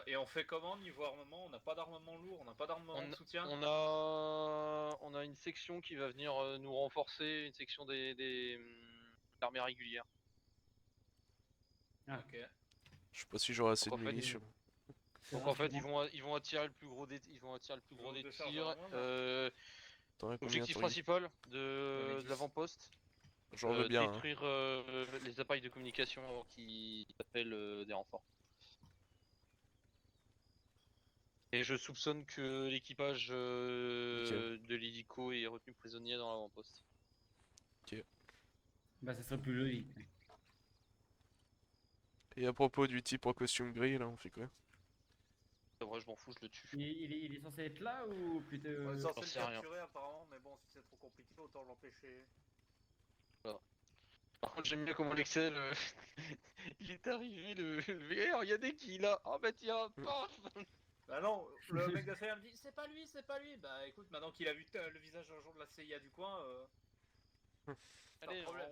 Et on fait comment niveau armement? On n'a pas d'armement lourd, on n'a pas d'armement de soutien. On a une section qui va venir nous renforcer, une section des l'armée régulière. Ok. Je sais pas si j'aurai assez de Donc, en fait, munitions. Donc en fait, ils vont attirer le plus gros des, ils vont attirer le plus gros Nombre des de charges tirs. en moins, là. T'en as combien, Objectif Tanguy? principal J'en ai de 10. l'avant-poste, J'en veux bien. Hein. détruire les appareils de communication avant qu'ils appellent des renforts. Et je soupçonne que l'équipage de l'hélico est retenu prisonnier dans l'avant-poste. Bah, ça serait plus logique. Et à propos du type en costume gris, là, on fait quoi? C'est vrai, je m'en fous, je le tue. Il est censé être là ou plutôt. On est j'en censé le sais rien. capturer apparemment, mais bon, si c'est trop compliqué, autant l'empêcher. Par contre, j'aime bien comment l'Excel, il est arrivé le VR, il y a des kills là. Oh bah tiens, paf. Bah non, le mec de CIA me dit c'est pas lui, c'est pas lui. Bah écoute, maintenant qu'il a vu le visage d'un jour de la CIA du coin, Allez, problème.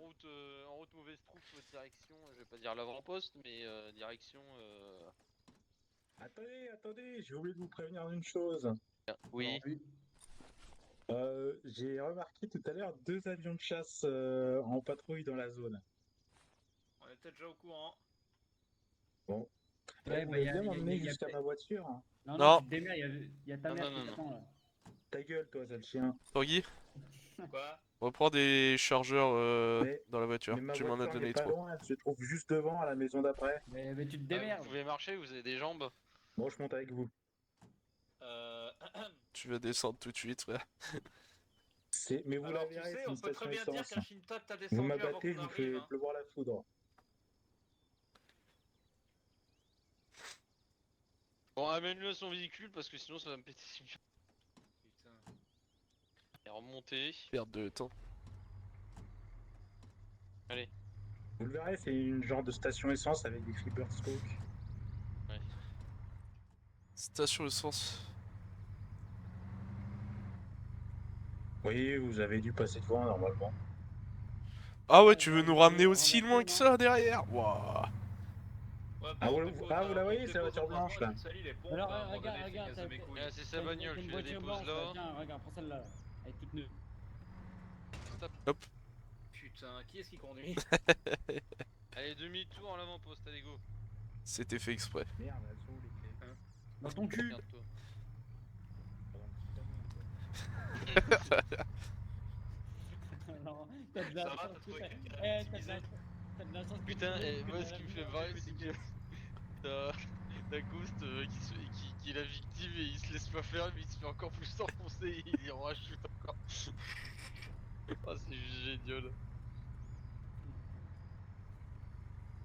en route mauvaise troupe, direction, je vais pas dire l'avant-poste, mais direction. Attendez, j'ai oublié de vous prévenir d'une chose. Oui. J'ai remarqué tout à l'heure 2 avions de chasse en patrouille dans la zone. on est peut-être déjà au courant. Bon. Ouais, Vous bah, pouvez bien m'emmener jusqu'à ma voiture, hein. Non, Non. tu te démerdes, il y a ta Non, mère non, qui non, t'attend là. Ta gueule, toi, sale chien. Tanguy, Quoi? reprends des chargeurs Mais- dans la voiture. Mais ma Tu m'en as voiture n'est donné pas 3. loin, elle se trouve juste devant, à la maison d'après. Mais tu te Vous démerdes. pouvez marcher, vous avez des jambes. Bon, je monte avec vous. Euh... Tu vas descendre tout de suite, frère. Mais vous Alors la tu verrez, sais, c'est on une peut très station bien dire essence. qu'un Shintok t'a Vous descendu avant m'abattez, je qu'on vous arrive. fais Hein. pleuvoir la foudre. Bon, amène-le à son véhicule parce que sinon ça va me péter si bien. Putain. Et remonter. Perte de temps. Allez. Vous le verrez, c'est une genre de station essence avec des flippers smoke. Ouais. Station essence. Oui, vous avez dû passer devant normalement. Ah ouais, Ouais, tu bah, veux nous il ramener faut aussi renverser, loin que non ça derrière? Waouh. Ouais, Ah, vous- on dépose, ah, vous la on voyez, c'est la dépose voiture au printemps, blanche, et là. tu salis les pompes, Alors, à un moment regarde, donné, regarde, finissent de mes couilles. Ah, c'est sa t'as bagnole, une tu la voiture déposes blanche, là. Tiens, regarde, prends celle-là. Elle est toute neuve. Putain, qui est-ce qui conduit? Allez, demi-tour en l'avant-poste, allez go. C'était fait exprès. Merde, elles sont où les clés? Dans ton cul. Regarde-toi. Alors, t'as de la Ça va, chance t'as que trouvé t'as- quelqu'un à t'as victimiser? de la chance que Putain, tu- et que moi t'as ce la qui me fait lumière, marrer, que c'est tu que t'as Ghost qui est la victime et il se laisse pas faire, mais il se fait encore plus enfoncer et il y rajoute encore. Ah, c'est juste génial.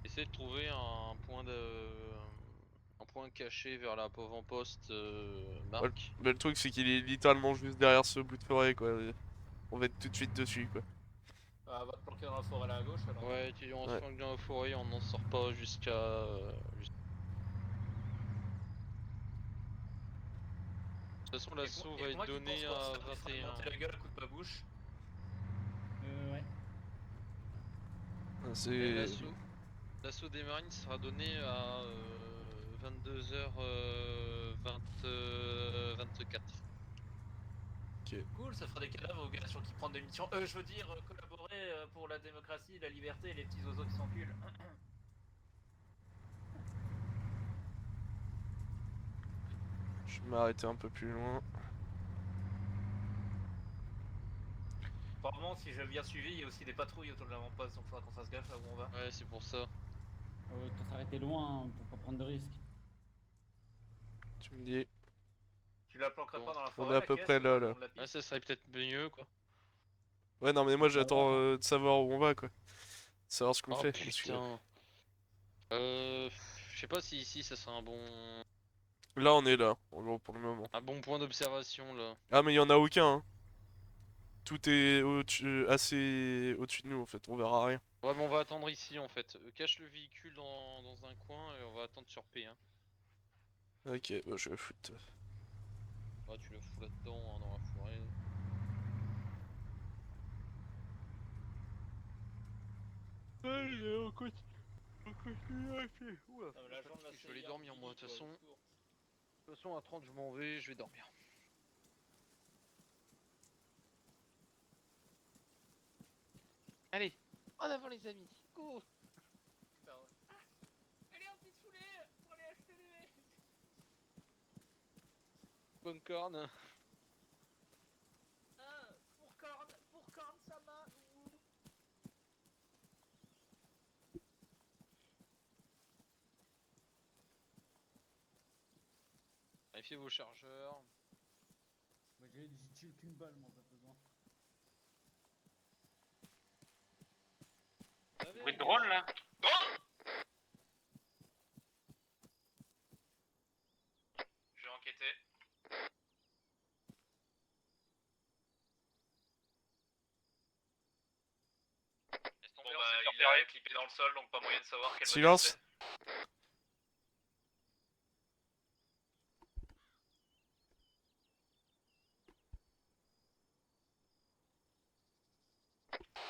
Essaye de trouver un point caché vers la pauvre en poste Ouais, Marc. le truc, c'est qu'il est littéralement juste derrière ce bout de forêt, quoi. On va être tout de suite dessus, quoi. Ah, va te planquer dans la forêt là à gauche alors. Ouais, on se Ouais. flanque dans la forêt, on n'en sort pas jusqu'à. De toute façon, l'assaut va être donné à 21. Monter la gueule à coup de babouche. Ouais. Ah, Et c'est... l'assaut des marines sera donné à 22h24. Cool, ça fera des cadavres aux gars sur qui prendre des missions. Je veux dire, collaborer pour la démocratie, la liberté et les petits oiseaux qui s'enculent. Je vais m'arrêter un peu plus loin. Apparemment, si j'ai bien suivi, il y a aussi des patrouilles autour de l'avant-poste, donc faudra qu'on fasse gaffe là où on va. Ouais, c'est pour ça. Autant s'arrêter loin hein, pour pas prendre de risques. Tu me dis... Tu la planquerais Bon. pas dans la On forêt est à la peu caisse, près là, le là. long de la Ouais, piste ça serait peut-être mieux quoi. Ouais, non, mais moi, Ça j'attends va. de savoir où on va, quoi. Savoir ce qu'on Oh fait. parce que putain. Je sais pas si ici ça serait là, on est là, en gros, pour le moment. un bon point d'observation là. Ah, mais il y en a aucun, hein. Tout est assez au-dessus de nous, en fait. On verra rien. Ouais, mais on va attendre ici en fait. Cache le véhicule dans un coin et on va attendre sur P1. Ok, bah, je vais foutre... Ouais, tu le fous là-dedans hein, dans la forêt. Allez, on continue à pied. Oula, Non, mais la jambe de la je vais aller CIA, dormir moi de toute quoi, façon. au secours. De toute façon, à 30, je m'en vais, je vais dormir. Allez, en avant les amis, go! Putain, ouais. Ah, allez, un petit poulet pour aller acheter des... Bonne corne. Pour corne, ça m'a. Vérifiez vos chargeurs. Bah, j'ai tué qu'une balle, moi, pas besoin. Bruit de drone là. Je vais enquêter. Bon bah il est clippé dans le sol donc pas moyen de savoir quel modèle Silence. c'est.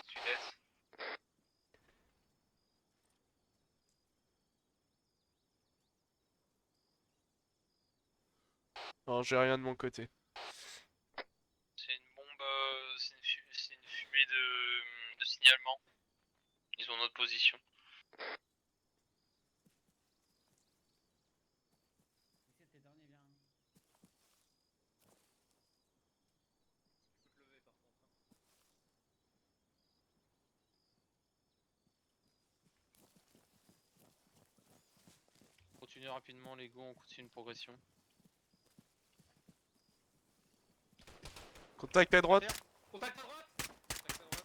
Sud-est. Non, j'ai rien de mon côté. C'est une bombe, c'est une fumée de signalement. Ils ont notre position. Essaye tes derniers, viens. Je peux te lever par contre. Continuez rapidement les go, on continue une progression. Contact à droite. Contact à droite. Contact à droite.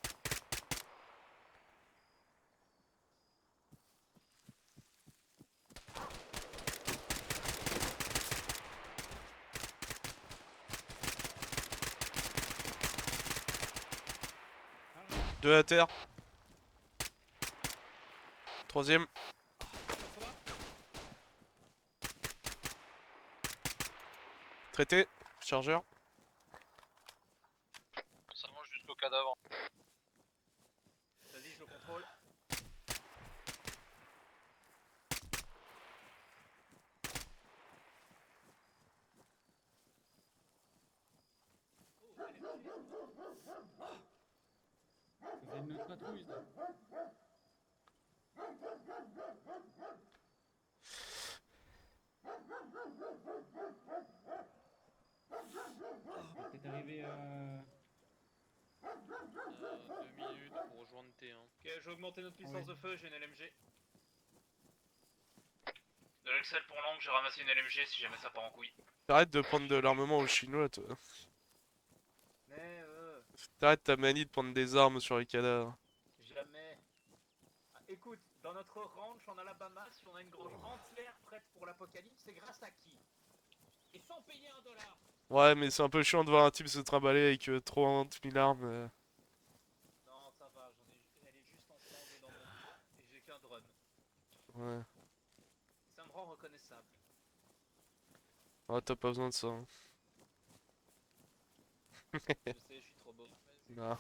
Deux à terre. Troisième. Traité. Chargeur. Ça mange jusqu'au cadavre. Vas-y, je le contrôle. Vous avez une autre patrouille, ça. T'es arrivé à... 2 minutes pour rejoindre T1. Ok, je vais augmenter notre puissance Oui. de feu, j'ai une LMG. De l'Excel pour l'angle, j'ai ramassé une LMG si jamais ça part en couille. T'arrêtes de prendre de l'armement aux Chinois, toi. Mais T'arrêtes ta manie de prendre des armes sur les cadavres. jamais. Ah, écoute, dans notre ranch en Alabama, si on a une grange entière prête pour l'apocalypse, c'est grâce à qui? Et sans payer $1. Ouais, mais c'est un peu chiant de voir un type se trimballer avec 30 000 armes. Non, ça va, elle est juste en stand dans mon dos. Et j'ai qu'un drum. Ouais. Ça me rend reconnaissable. Ouais, t'as pas besoin de ça. Hein. Je sais, je suis trop beau. Non.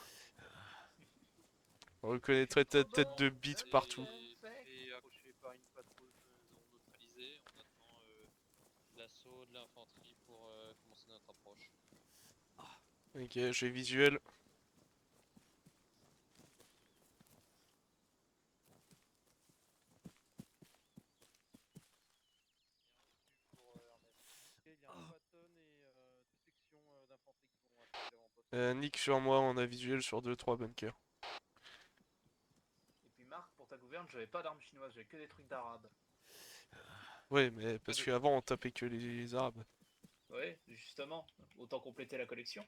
On reconnaîtrait ta tête de bite partout. Et accroché par une patrouille que nous avons neutralisée. On attend l'assaut de l'infanterie pour commencer notre approche. Ok, j'ai visuel. Pour Ernest. Il y a un bâton et 2 sections d'infanterie qui vont attaquer l'avant-poste. Nick sur moi, on a visuel sur 2-3 bunkers. Et puis Marc, pour ta gouverne, j'avais pas d'armes chinoises, j'avais que des trucs d'arabes. Ouais, mais parce qu'avant on tapait que les arabes. Ouais, justement, autant compléter la collection.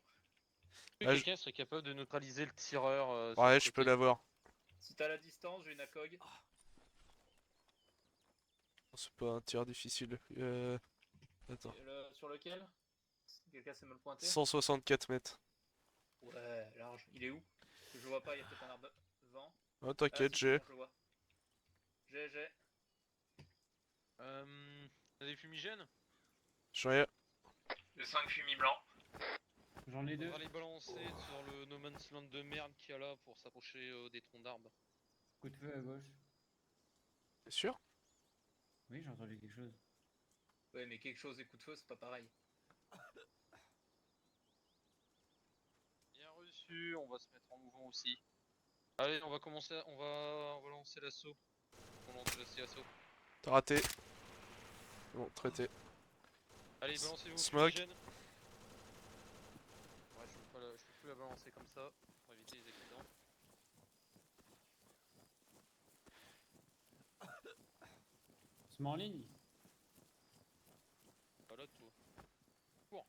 Ah, Quelqu'un serait capable de neutraliser le tireur sur Ouais, le je peux côté. l'avoir. Si t'as la distance, j'ai une ACOG. C'est pas un tir difficile. Attends. Sur lequel? Quelqu'un sait me le pointer? 164 mètres. Ouais, large. Il est où? Parce que je vois pas, il y a peut-être un arbre devant. Oh, Ah, t'inquiète, si, j'ai. c'est bon, je vois. J'ai. T'as des fumigènes? J'en ai. J'ai 5 fumis blancs. J'en ai On deux. va les balancer sur le No Man's Land de merde qu'il y a là pour s'approcher des troncs d'arbres. Coup de feu à gauche. T'es sûr? Oui, j'ai entendu quelque chose. Ouais, mais quelque chose et coup de feu, c'est pas pareil. Bien reçu, on va se mettre en mouvement aussi. Allez, on va commencer, on va lancer l'assaut. On lance l'assaut. T'as raté. Bon, traité. Allez, balancez vos Smoke. fumigènes. vais la balancer comme ça pour éviter les accidents. On se met en ligne. Voilà tout. Cours.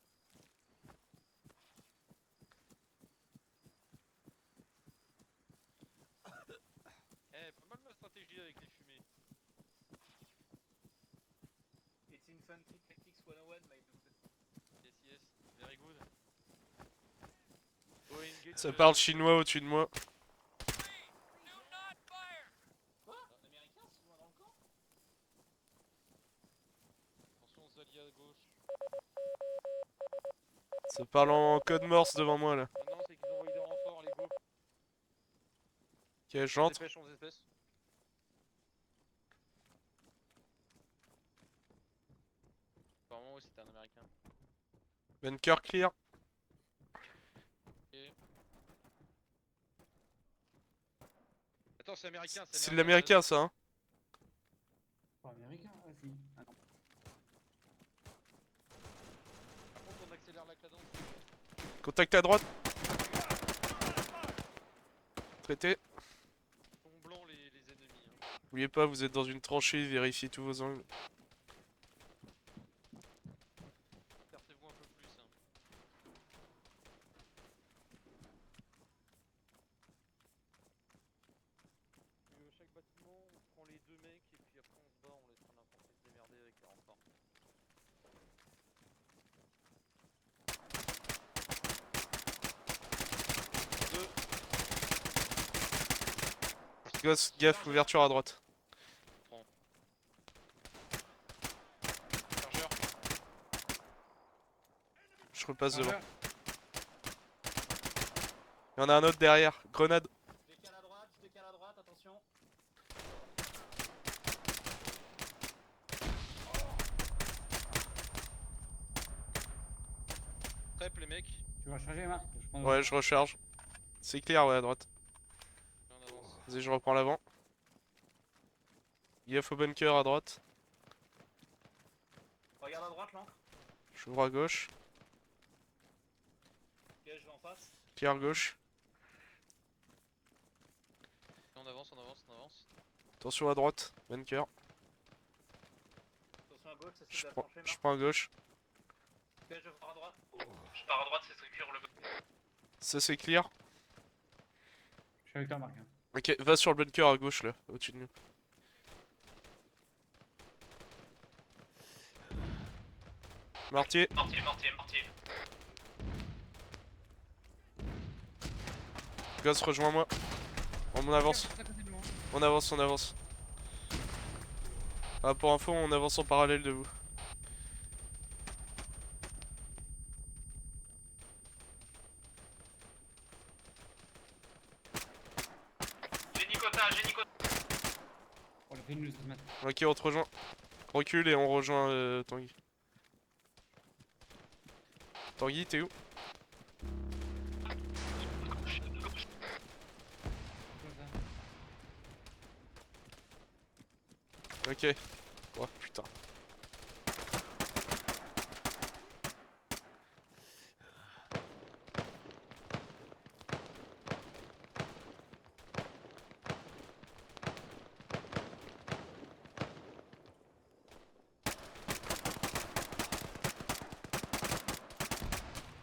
Eh, pas mal ma stratégie avec les fumées. It's Infantry Tactics 101, my dude. Yes, yes, very good. Go engage, Ça parle chinois au-dessus de moi. Quoi? L'américain, c'est loin dans le camp? Attention aux alliés à gauche. Ça parle en code morse devant moi là. Non, non, c'est qu'ils ont envoyé des renforts, les go. Ok, j'entre. On se dépêche. Apparemment, oui, c'était un américain. Bunker clear. Attends, c'est américain, C'est de l'américain ça, hein. Pas américain, ah si. Ah non. Par contre, on accélère la cadence. Contact à droite. Traité. Ils sont blancs, les ennemis. Hein. N'oubliez pas, vous êtes dans une tranchée, vérifiez tous vos angles. Écartez-vous un peu plus. Hein. Chaque bâtiment, on prend les deux mecs et puis après on se bat, on laissera l'infanterie se démerder avec les renforts. Gosse, gaffe, ouverture à droite. Chargeur. Je repasse devant. Chargeur. Il y en a un autre derrière. Grenade. Je décale à droite, attention. Prep les mecs. Tu vas charger, Marc? Je prends Ouais, je recharge. C'est clair, ouais, à droite. Et on avance. Vas-y, je reprends l'avant. Gaffe au bunker à droite. Regarde à droite, l'encre. J'ouvre à gauche. Ok, je vais en face. Clear gauche. Et on avance, on avance, on avance. Attention à droite. Bunker. Attention à gauche, ça c'est Je de la prends, tranchée, je Marc. prends à gauche. Ok, je pars à droite. Je pars à droite, c'est sécure le. Ça c'est clear. Je suis avec toi, Marc. Hein. Ok, va sur le bunker à gauche là, au-dessus de nous. Mortier. Mortier. Gosse, rejoins-moi. On avance. On avance. Ah, pour info, on avance en parallèle de vous. J'ai Nicota. On l'a fait une ce matin. Ok, on te rejoint. Recule et on rejoint Tanguy. Tanguy, t'es où? Ok. Oh putain.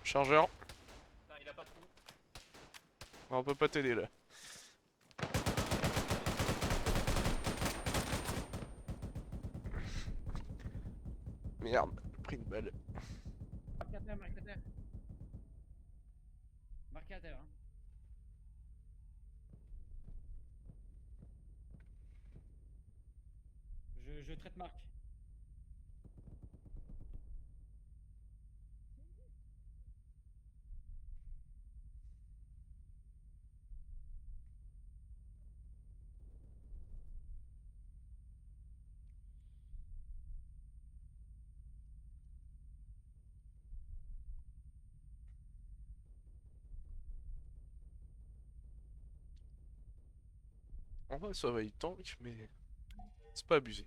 Chargeur. Putain, il a pas de coup. On peut pas t'aider là. Merde, pris une balle. Marc à terre, Marc à terre. Marc à terre, hein. Je traite Marc. En vrai, ça va, il tank, mais c'est pas abusé.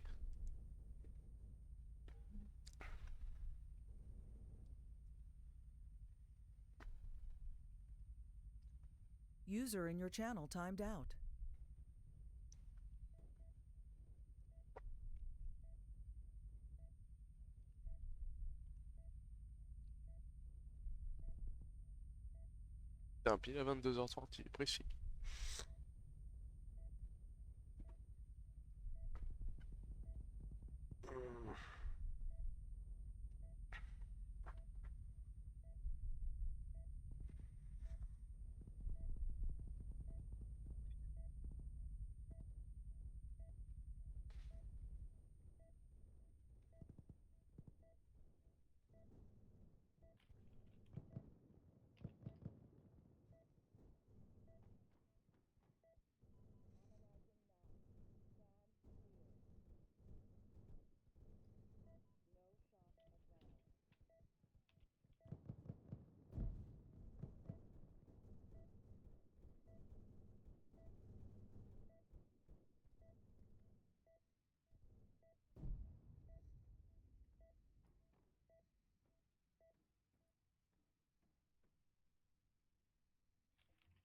User in your channel timed out. Putain, pile à 22h30, il est précis.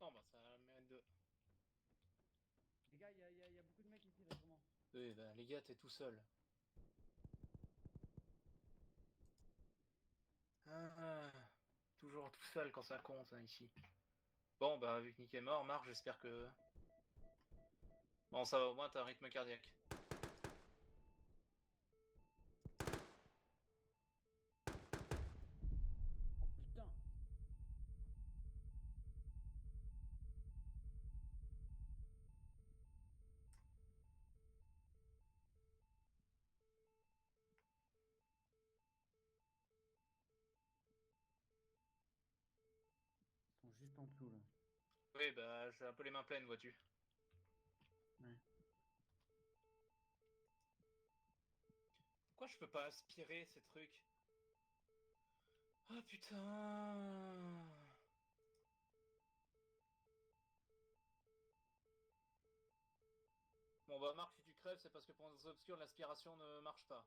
Non, bah ça mérite de. Les gars, y a beaucoup de mecs ici là, comment? Oui, bah les gars, t'es tout seul. Ah, toujours tout seul quand ça compte hein, ici. Bon, bah vu que Nick est mort, Marc, j'espère que. Bon, ça va, au moins t'as un rythme cardiaque. Oh putain! Ils sont juste en dessous là. Oui, bah j'ai un peu les mains pleines, vois-tu. Ouais. Pourquoi je peux pas aspirer ces trucs? Oh putain! Bon bah Marc, si tu crèves, c'est parce que pour les obscurs, l'aspiration ne marche pas.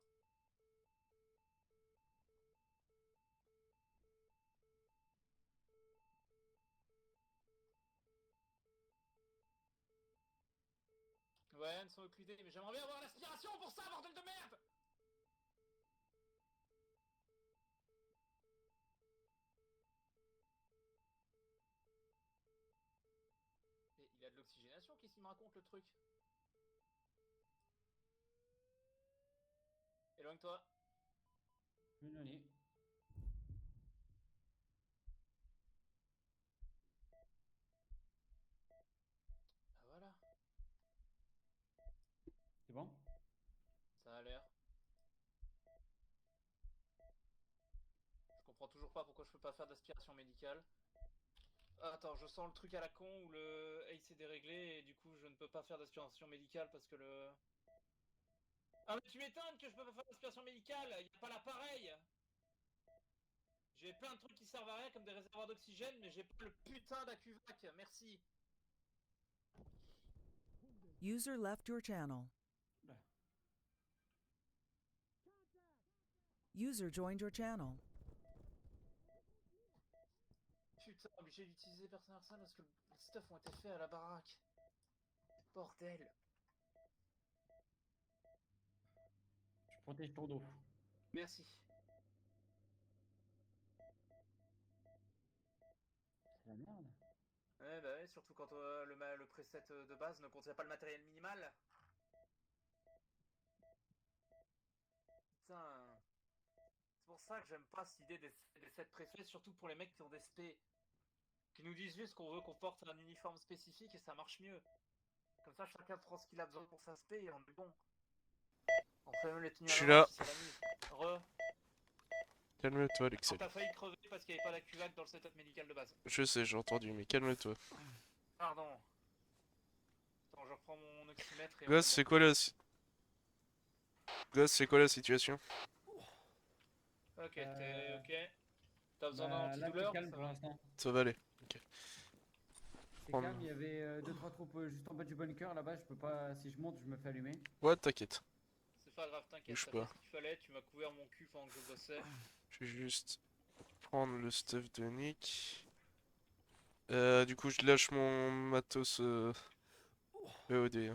Ouais, elles sont occludées, mais j'aimerais bien avoir l'aspiration pour ça, bordel de merde! Mais il a de l'oxygénation, qu'est-ce qu'il me raconte le truc? Éloigne-toi. Éloigné. Ah voilà, C'est bon? ça a l'air. Je comprends toujours pas pourquoi je peux pas faire d'aspiration médicale. Ah, attends, je sens le truc à la con où le Ace est déréglé et du coup je ne peux pas faire d'aspiration médicale parce que le... Ah mais tu m'étonnes que je peux pas faire d'aspiration médicale, y a pas l'appareil. J'ai plein de trucs qui servent à rien comme des réservoirs d'oxygène mais j'ai pas le putain d'AQVAC, merci. User left your channel. Là. User joined your channel. Putain, obligé d'utiliser personne arsenal parce que les stuff ont été faits à la baraque. Bordel. Tu protèges ton dos. Merci. C'est la merde. Ouais bah ouais, surtout quand le preset de base ne contient pas le matériel minimal. Putain. C'est pour ça que j'aime pas cette idée des sets préfets, surtout pour les mecs qui ont des SP. Qui nous disent juste qu'on veut qu'on porte un uniforme spécifique et ça marche mieux. Comme ça, chacun prend ce qu'il a besoin pour sa SP et on est bon. On fait même les tenues Je à suis la main là. si ça l'amuse. Re. Calme-toi, Alexel. T'as failli crever parce qu'il n'y avait pas d'AQVAC dans le setup médical de base. Je sais, j'ai entendu, mais calme-toi. Pardon. Attends, je reprends mon oxymètre et on Gosse, est c'est bon. quoi la... Gosse, c'est quoi la situation? Ok, t'es ok. T'as besoin d'un Bah, là, c'est antidouleur ou calme ça pour va? l'instant. Ça va aller. Ok. C'est Prendre- calme, il y avait 2-3 troupes juste en bas du bunker là-bas. Je peux pas. Si je monte, je me fais allumer. Ouais, t'inquiète. C'est pas grave, t'inquiète, Bouge t'as pas. fait ce qu'il fallait, tu m'as couvert mon cul pendant que je bossais. Je vais juste prendre le stuff de Nick. Du coup, je lâche mon matos EOD.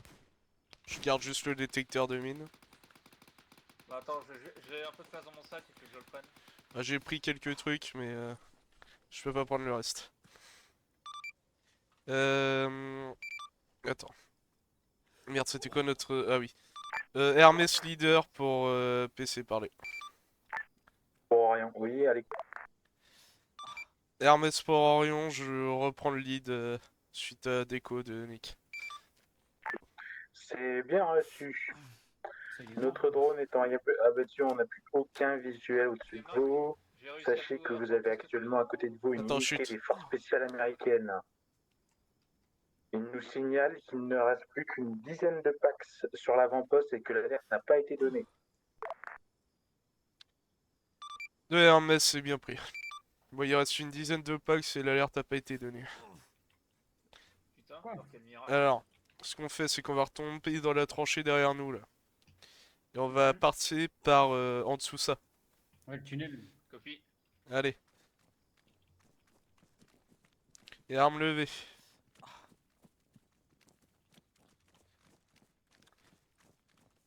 Je garde juste le détecteur de mine. Bah attends, j'ai un peu de place dans mon sac, il faut que je le prenne. Bah, j'ai pris quelques trucs, mais je peux pas prendre le reste. Attends. Merde, c'était quoi notre... Ah oui. Hermès leader pour PC parler. Pour Orion. Oui, allez. Hermès pour Orion, je reprends le lead suite à déco de Nick. C'est bien reçu. Ça y est, Notre drone étant abattu, on n'a plus aucun visuel au-dessus de vous. J'ai réussi à Sachez que trouver vous un avez truc, actuellement à côté de vous une Attends, unité chut. des forces spéciales américaines. Il nous signale qu'il ne reste plus qu'une dizaine de packs sur l'avant-poste et que l'alerte n'a pas été donnée. De Hermès, c'est bien pris. Bon, il reste une dizaine de packs et l'alerte a pas été donnée. Putain, Quoi alors quel miracle. Alors, ce qu'on fait, c'est qu'on va retomber dans la tranchée derrière nous, là. Et on va partir par en dessous ça. Ouais, le tunnel. Copie. Allez. Et arme levée.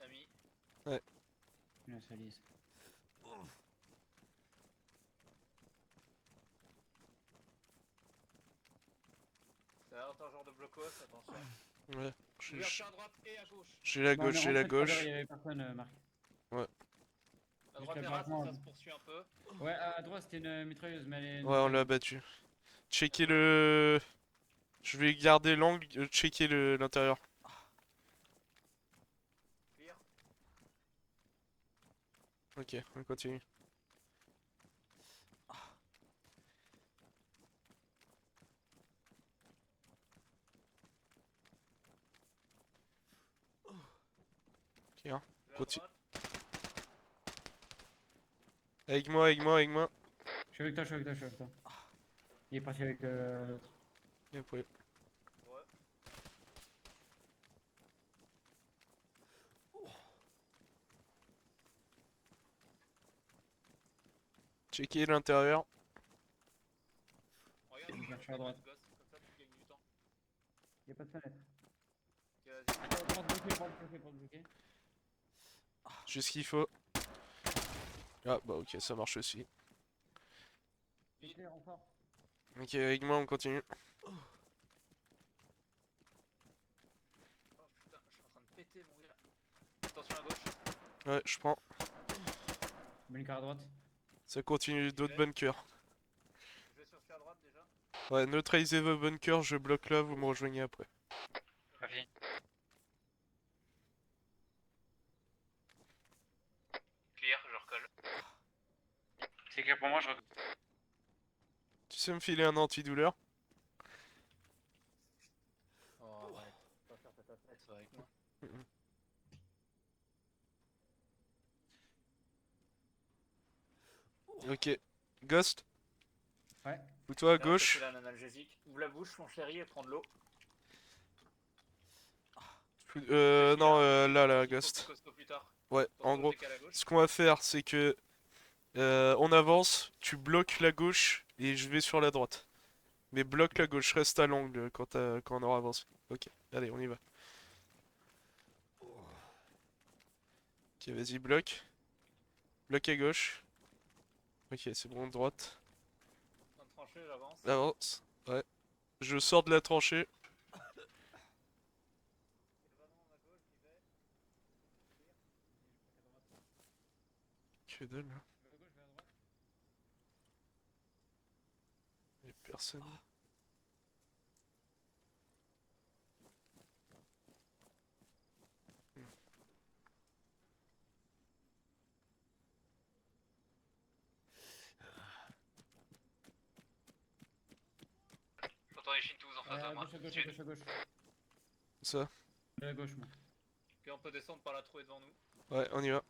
Ami. La salise. Ça va être un genre de blocos, attention. Ouais. Ouverture à droite et à gauche. J'ai la Bon, on est gauche, j'ai la rentré tout à l'heure, gauche. il y avait personne, Marc. À droite Juste terrasse, apparemment, ça se poursuit un peu. Ouais, à droite c'était une mitrailleuse, mais elle est. Ouais, on l'a battu. Checker le... Je vais garder l'angle, checker l'intérieur. Clear. Ok, on continue. Ok, hein. Je vais à Continue. droite. Avec moi, avec moi, avec moi. Je suis avec toi, je suis avec toi, je suis avec toi. Il est parti avec l'autre. Et après. Ouais. Checker l'intérieur. Regarde, Je je cherche à droite. gosse, comme ça tu gagnes du temps. Il n'y a pas de fenêtre. Ok, vas-y. Porte bloquée. J'ai ce qu'il faut. Ah bah ok, ça marche aussi. C'est clair, encore. Ok, avec moi, on continue. Oh putain, je suis en train de péter mon gars. Attention à gauche. Ouais, je prends. Bunker à droite. Ça continue d'autres bunkers. Je vais sur celui à droite déjà. Ouais, neutralisez vos bunkers, je bloque là, vous me rejoignez après. Copie. Clear, je recolle. C'est clair pour moi, je recolle. Tu sais me filer un antidouleur? Oh arrête, faut pas faire ta tête avec moi. Ok. Ghost, Ouais. ou-toi à Là, gauche. c'est un analgésique. Ouvre la bouche, mon chéri, et prends de l'eau. Non, là, Il faut Ghost. costaud plus tard. Ouais, en Attention, gros, t'es qu'à la gauche. ce qu'on va faire, c'est que on avance, tu bloques la gauche et je vais sur la droite. Mais bloque la gauche, reste à l'angle quand on aura avancé. Ok, allez, on y va. Ok, vas-y, bloque. Bloque à gauche. Ok, c'est bon, droite. Dans le tranché, j'avance. Avance. Ouais. Je sors de la tranchée. Que dalle, là. Y'a personne. J'entends les Shintouz en face de À moi. gauche, à gauche, à Sud. gauche, à gauche. Ça. À gauche, moi. Ok, on peut descendre par la trouée devant nous. Ouais, on y va.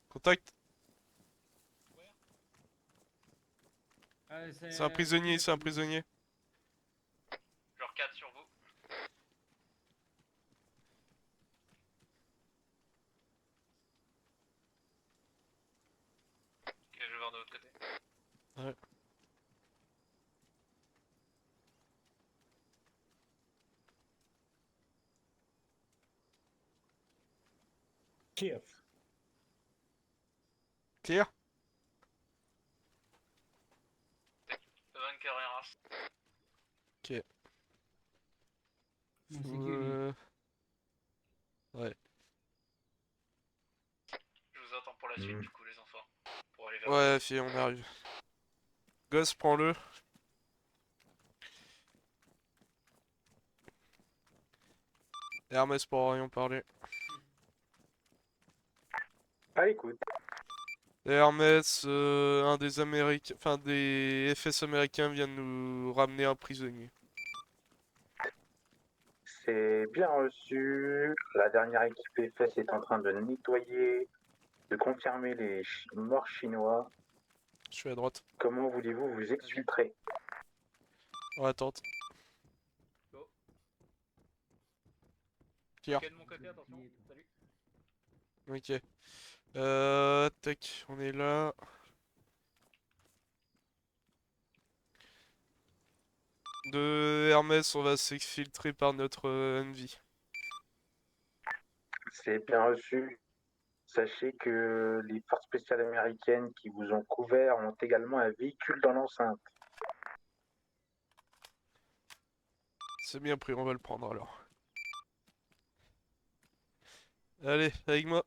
Contact. C'est un prisonnier, c'est un prisonnier. Je recadre sur vous. l'autre côté. Ouais. Kiev. Clear? Van Carreras. Ok. Moi, c'est qui lui? Ouais. Je vous attends pour la suite, Mm. du coup, les enfants. Pour aller vers Ouais, fille, on arrive. Gosse, prends-le. Hermès pour Orion parler. À l'écoute. Hermès, un des Américains, enfin des FS américains vient de nous ramener un prisonnier. C'est bien reçu. La dernière équipe FS est en train de nettoyer, de confirmer les morts chinois. Je suis à droite. Comment voulez-vous vous exfiltrer? En attente. Go. Tire. Ok, de mon côté, attention. Salut. Ok. Tac, on est là. De Hermès, on va s'exfiltrer par notre Envy. C'est bien reçu. Sachez que les forces spéciales américaines qui vous ont couvert ont également un véhicule dans l'enceinte. C'est bien pris, on va le prendre alors. Allez, avec moi.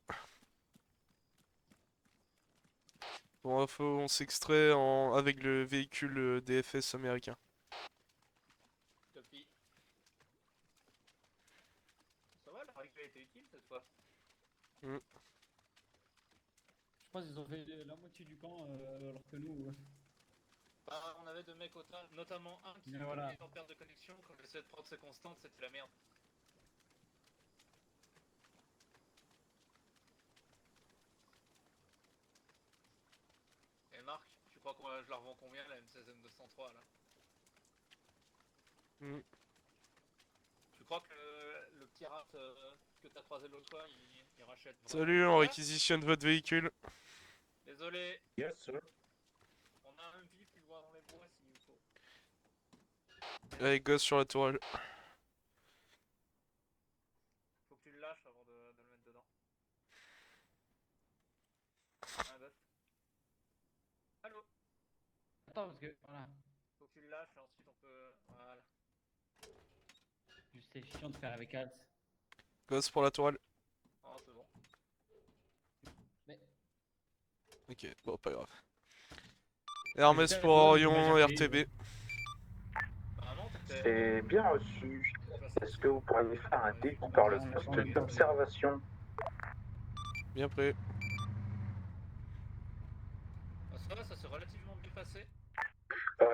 Bon, on s'extrait avec le véhicule DFS américain. Copie. Ça va, la règle a été utile cette fois. Je pense qu'ils ont fait la moitié du camp alors que nous. Bah, on avait deux mecs otages, notamment un qui Mais voilà. était en perte de connexion. Quand j'essayais de prendre ses constantes, c'était la merde. Et Marc, tu crois que je la revends combien la M16 M203 là? Tu crois que le petit rat que t'as croisé l'autre fois, il rachète vraiment? Salut, on Ah, réquisitionne votre véhicule. désolé, Yes, sir. on a un vif plus loin dans les bois s'il faut. Allez, gosse sur la tourelle. Faut que tu le lâches avant de le mettre dedans. Un gosse. Allô? Attends, parce que voilà. Faut que tu le lâches et ensuite on peut. Voilà. Juste c'est chiant de faire avec Alt. Gosse pour la tourelle. Oh, c'est bon. Mais. Ok, bon, pas grave. Hermès J'espère pour que Orion, vous m'avez RTB. Bah non, t'étais. C'est bien reçu. Est-ce que vous pourriez faire un détour par le poste d'observation? Bien prêt. Ah, ça va, ça s'est relativement bien passé.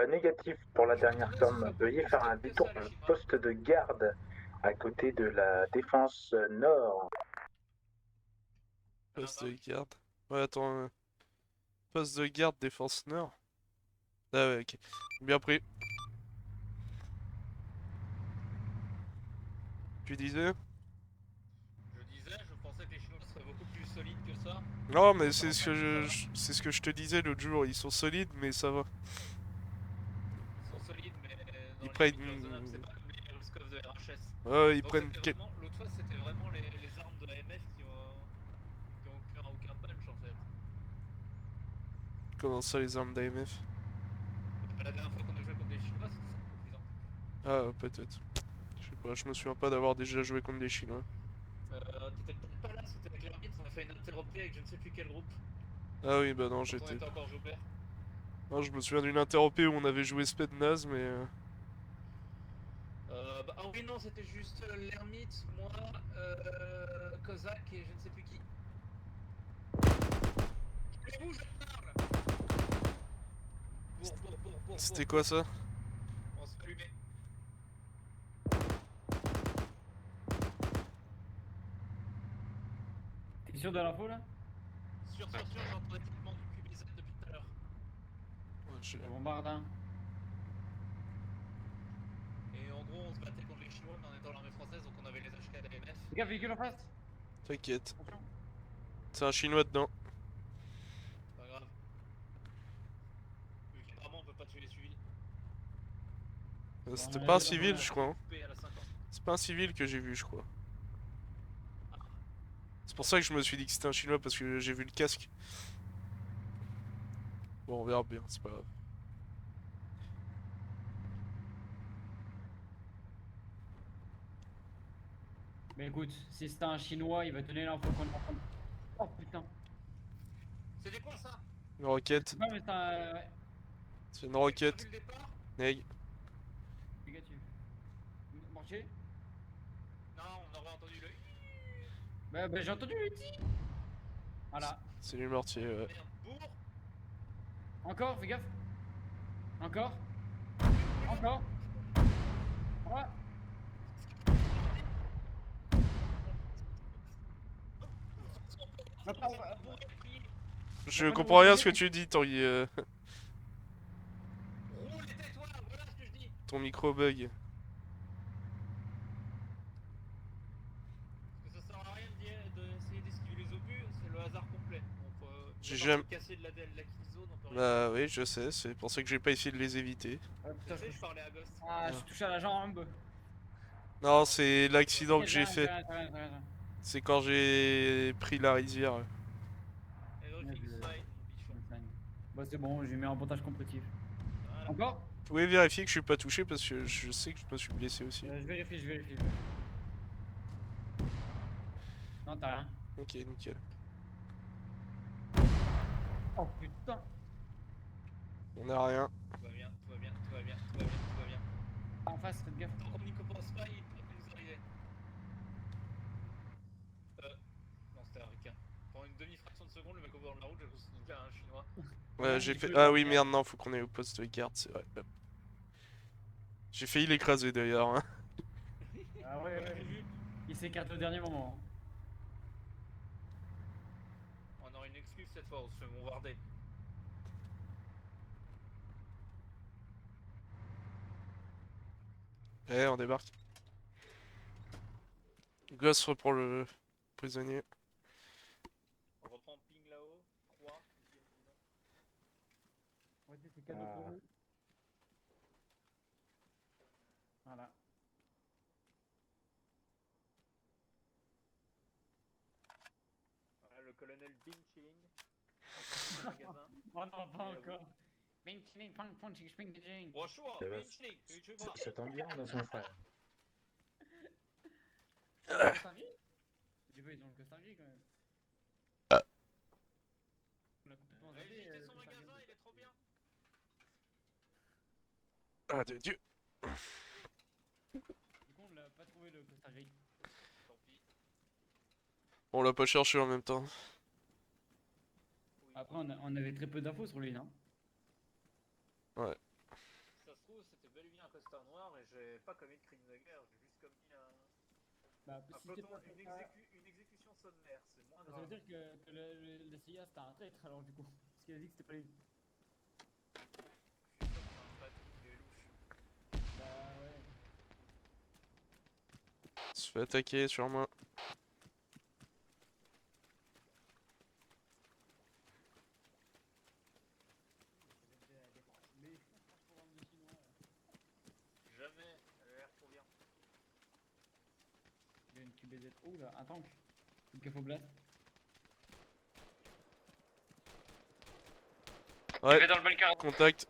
Négatif pour la dernière Je somme. m'attendais à ce Veuillez que faire ça un soit plus détour stable par que le ça, les poste de garde à côté de la défense nord. Poste de garde. Ouais, attends. Poste de garde, défense nord. Ah ouais, ok. Bien pris. Tu disais? Je disais, je pensais que les Chinois seraient beaucoup plus solides que ça. Non, mais Ça c'est va ce pas que être ça. c'est ce que je te disais l'autre jour. Ils sont solides, mais ça va. Ils sont solides, mais dans Ils les prennent. limites raisonnables. C'est pas comme les Ruskov de RHS. Ouais, ils Donc prennent. c'était vraiment. L'autre fois, c'était vraiment les armes de AMF qui ont aucun punch en fait. Comment ça, les armes d'AMF? La dernière fois qu'on a joué contre des Chinois, c'était ça le plus important. Ah, peut-être. Je sais pas, je me souviens pas d'avoir déjà joué contre des Chinois. T'étais peut-être pas là, c'était avec l'Hermite, on a fait une interopée avec je ne sais plus quel groupe. Ah oui, bah non, Quand on j'étais. était encore Joubert. Non, je me souviens d'une interopée où on avait joué Spednaz, mais. Bah, ah oui, non, c'était juste l'Hermite, moi, Kozak et je ne sais plus qui. Mais bouge, je parle. Bourre. C'était quoi ça? On se fait allumer. T'es sûr de l'info là? Sûr, j'entendais tellement du QBZ depuis tout à l'heure. Ouais, On bombarde hein. Et en gros, on se battait contre les Chinois, mais en étant l'armée française, donc on avait les HK d'AMF. Les gars, véhicule en face. T'inquiète. Attention. C'est un Chinois dedans. Pas grave. C'était on pas un a- civil, je crois. Hein. Coupé à la 50. C'est pas un civil que j'ai vu, je crois. C'est pour ça que je me suis dit que c'était un chinois parce que j'ai vu le casque. Bon, on verra bien, c'est pas grave. Mais écoute, si c'est un chinois, il va donner l'info qu'on est en train de. Oh putain. C'était quoi ça? Une roquette. Non, mais c'est un. Ouais, C'est une T'as roquette. vu le départ? Neg. négatif. Mortier. Non, on aurait entendu le. Bah, j'ai entendu le ti. Voilà. C'est du mortier, ouais. Merde, bourre. Encore, fais gaffe. Encore. Encore. Ouais. Va pas- va- Je comprends rien à ce que tu dis, Tanguy. Roule et tais-toi, voilà ce que je dis. Ton micro bug. Parce que ça sert à rien d'essayer d'esquiver les obus, c'est le hasard complet. Donc, J'ai à part jamais- de casser de la zone, on peut rien. Bah oui, je sais, c'est pour ça que j'ai pas essayé de les éviter. Ah, putain, Tu sais, je parlais à Ghost. Ah, je suis touché à la jambe. Non, c'est l'accident que j'ai Rien, fait. rien. C'est quand j'ai pris la rizière. Everything is je- fine, bichon. Bah c'est bon, j'ai mis un montage complétif. Voilà. Encore. Vous pouvez vérifier que je suis pas touché parce que je sais que je me suis blessé aussi. Je vérifie. Non, t'as rien. Ok, nickel. Oh putain. On a rien. Tout va bien, tout va bien, tout va bien, tout va bien, tout va bien. En face, faites gaffe. Tant qu'on n'y commence pas, il peut nous arriver. Non, c'était un ricain. Pendant une demi-fraction de seconde, le mec au bord de la route, j'ai cru que c'était un chinois. Ouais, Ouais, j'ai j'ai fait. cru Ah voir oui, ça. merde, non, faut qu'on aille au poste de garde, c'est vrai. J'ai failli l'écraser d'ailleurs. Hein. Ah ouais, j'ai vu. Il s'écarte au dernier moment. On aura une excuse cette fois, on se fait bombarder. Eh, on débarque. Gosse reprend le prisonnier. On reprend ping là-haut. 3. Ouais, c'est cadeau pour vous. Voilà. Voilà le colonel Bin Chilling. Magasin. Oh non, pas Et encore. Bing, ching, pang, pang, ching, ching, ching. Bonjour, Ça va. Bin Chilling, tu vois. Ça tombe bien, on a son frère. Costa Rica. Du coup, ils ont le Costa Rica quand même. On a complètement Allez, zappé, visitez son Costa Rica. magasin, il est trop bien. Ah de Dieu. Du coup, on l'a pas trouvé le Costa Rica. Tant pis. On l'a pas cherché en même temps. Oui. Après, on avait très peu d'infos sur lui, non? Ouais. Ça se trouve, c'était bel et bien un costard noir et j'ai pas commis de crime de guerre, j'ai juste commis Bah, un si c'est peloton, pas une exécution sommaire, c'est moins ça grave. veut dire que le CIA c'était un traître alors du coup. Parce qu'il a dit que c'était pas lui. Je suis sûr que c'est un traître, il est louche. Bah ouais. Se fait attaquer sur moi. Mais je pense pas pour un des Chinois. Jamais, elle a l'air trop bien. Il y a une QBZ. Oh là, un tank. Une Cafoblast. Ouais, vais dans le bunker. contact.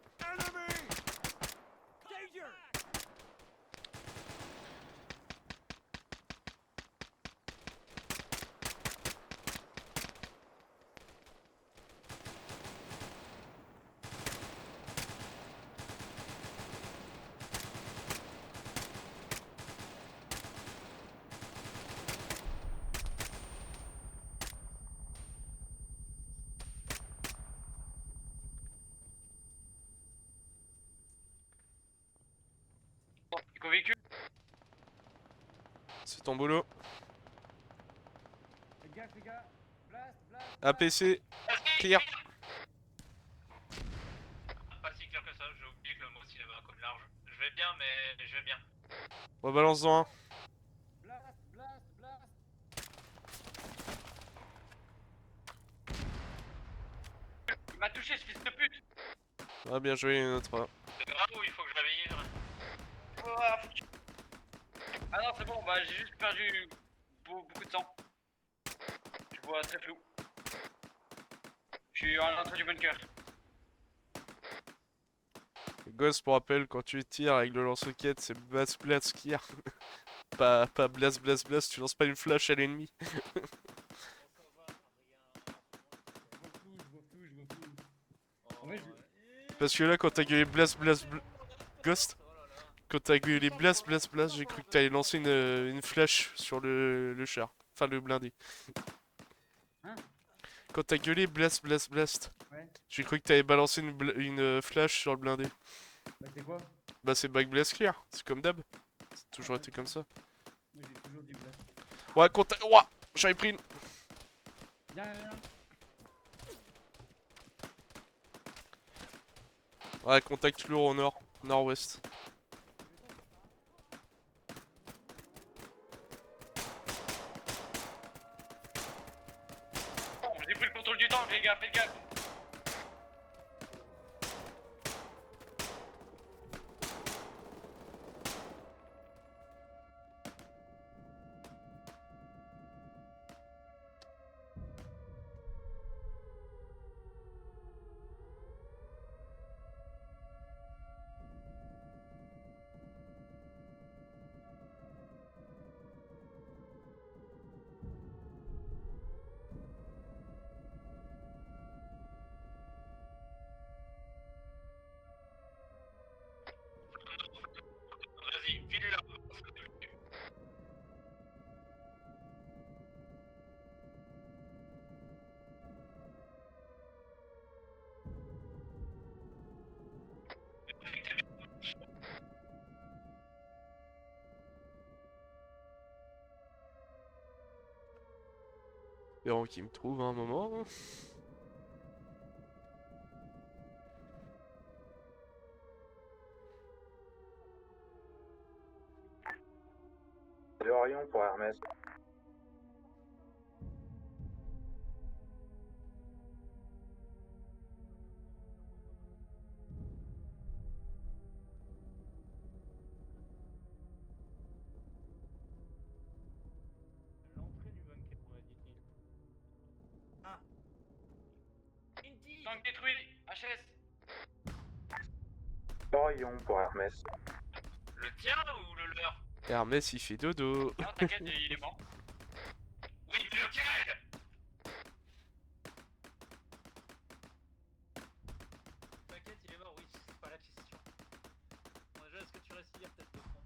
Éco-véhicule. C'est ton boulot. Faites gaffe les gars. Blast, blast. APC. Clear. Pas si clair que ça, j'ai oublié que le mot s'il avait un code large. Je vais bien, mais je vais bien. Rebalance-en un. Blast, blast, blast. Il m'a touché ce fils de pute. Ah bien joué, une autre. C'est grave ou il faut que je réveille Ah non, c'est bon, bah j'ai juste perdu beaucoup de temps. Je vois très flou. Je suis à l'entrée du bunker. Ghost, pour rappel, quand tu tires avec le lance-roquette, c'est blast blast qui tire. Pas blast blast blast, tu lances pas une flash à l'ennemi. Je vois flou. En fait, Parce que là, quand t'as gueulé blast blast Ghost, quand t'as gueulé blast blast blast, j'ai cru que t'allais lancer une flash sur le char. Enfin, le blindé. Hein? Quand t'as gueulé blast blast blast, Ouais. j'ai cru que t'allais balancer une flash sur le blindé. Bah, c'est quoi? Bah, c'est back blast clear, c'est comme d'hab. C'est toujours été comme ça. Moi, j'ai toujours du blast. Ouais, Ouah, j'avais pris une. Viens. Ouais, contact lourd au nord, nord-ouest. Bon, j'ai pris le contrôle du tank, les gars, faites gaffe. Vas-y, filez là. Espérons qu'il me trouve à un moment. De Orion pour Hermès. L'entrée du bunker, on m'a dit-il. Ah. Indy. Tank détruit, HS. Orion pour Hermès. Le tien ou le leur? Hermès, il fait dodo. Non, t'inquiète, il est mort. Oui, lequel? T'inquiète, il est mort, oui, c'est pas la question. Bon, déjà, est-ce que tu restes hier, peut-être le front?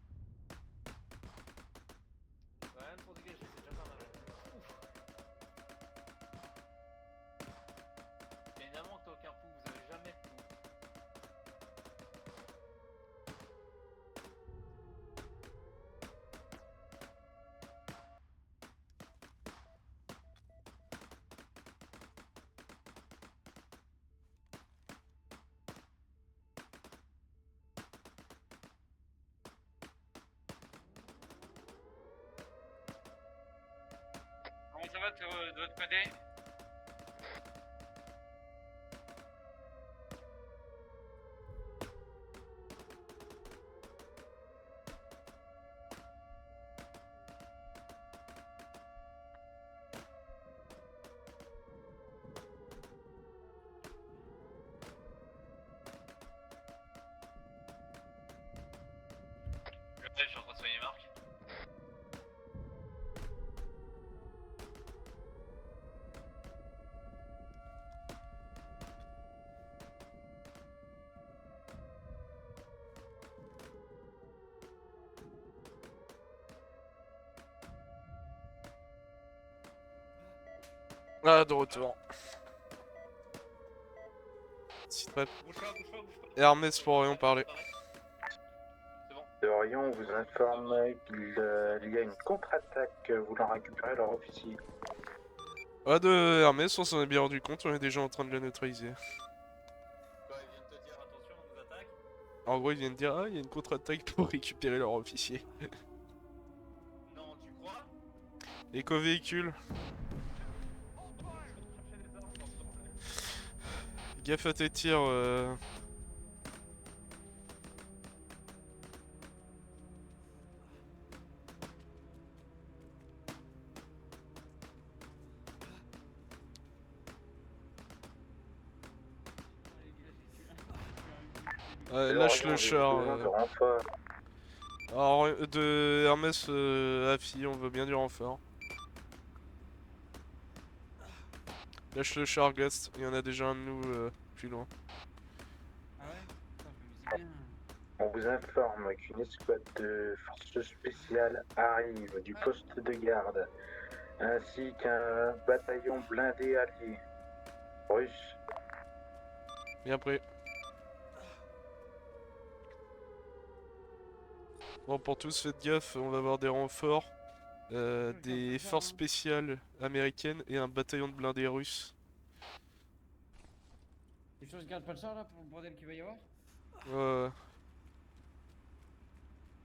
Ouais, même pour dégager, c'est déjà pas mal. Ouf. Évidemment que t'as aucun pouls, vous avez jamais de pouls. Comment ça va de votre côté? Je suis en train de soigner Marc. Ah, de retour. Si prêt. Bouge pas. Hermès pour Orion parler. C'est bon. De Orion vous informe qu'il y a une contre-attaque voulant récupérer leur officier. Ah, de Hermès, on s'en est bien rendu compte, on est déjà en train de le neutraliser. Quoi, ils viennent te dire attention, on nous attaque? En gros, ils viennent dire, ah, il y a une contre-attaque pour récupérer leur officier. Non, tu crois? Éco-véhicule. Gaffe à tes tirs. Lâche le char. Besoin de renfort. Alors, de Hermès à Phi, on veut bien du renfort. Lâche le char, Ghost. Il y en a déjà un de nous plus loin. Ah ouais? Putain, je me disais bien. On vous informe qu'une escouade de forces spéciales arrive du poste de garde, ainsi qu'un bataillon blindé allié. Russe. Bien prêt. Bon, pour tous, faites gaffe, on va avoir des renforts, des forces spéciales américaines et un bataillon de blindés russes. Les choses, je garde pas le char là pour le bordel qu'il va y avoir?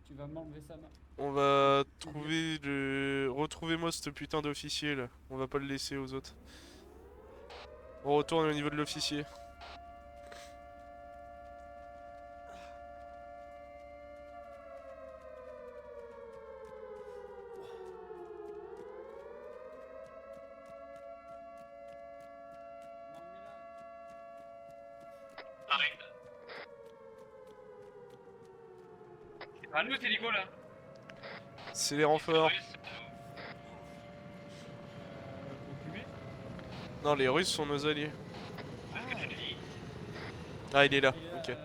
Tu vas m'enlever sa main. On va trouver le... Retrouvez-moi ce putain d'officier là, on va pas le laisser aux autres. On retourne au niveau de l'officier. Arrête. C'est pas nous, c'est Nico là. C'est les renforts. Russe, Non, les Russes sont nos alliés. c'est ce que tu dis. Ah, il est là, ok.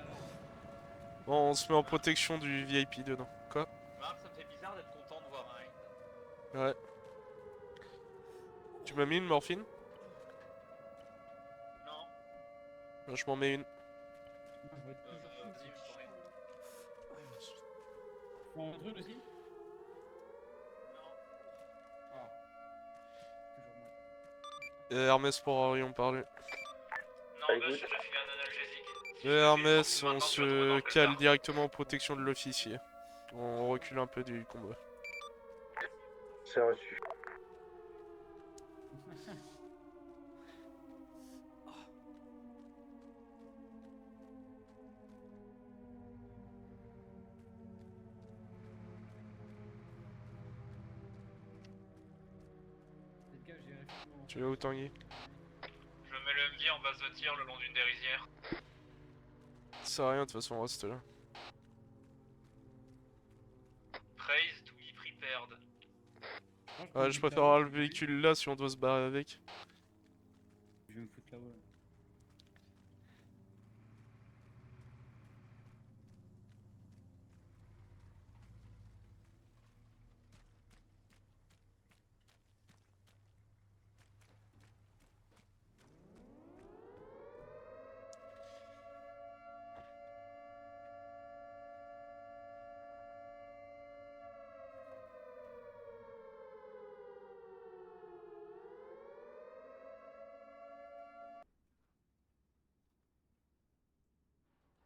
Bon, on se met en protection du VIP dedans. Quoi? Marc, ça me fait bizarre d'être content de voir un. Ouais. Tu m'as mis une morphine? Non. Ben, je m'en mets une. Moi, je vais être toujours fou, Vas-y, c'est je chiant. t'en Faut en mettre une aussi? Non. Ah. Toujours moi. Hermès pour Orion parler. Non, Bah, bah, écoute. j'ai déjà filé un analgésique. Hermès, on Maintenant, tu vas trouver dans se le cale placard. directement en protection de l'officier. On recule un peu du combat. C'est reçu. Faites gaffe, j'ai réfléchi au- Tu vas où, Tanguy? Je mets le MD en base de tir le long d'une des rizières. Ça sert à rien, de toute façon, on reste là. Praised ou prepared. Ouais, je préfère avoir le véhicule là si on doit se barrer avec. Je vais me foutre là-haut. Là.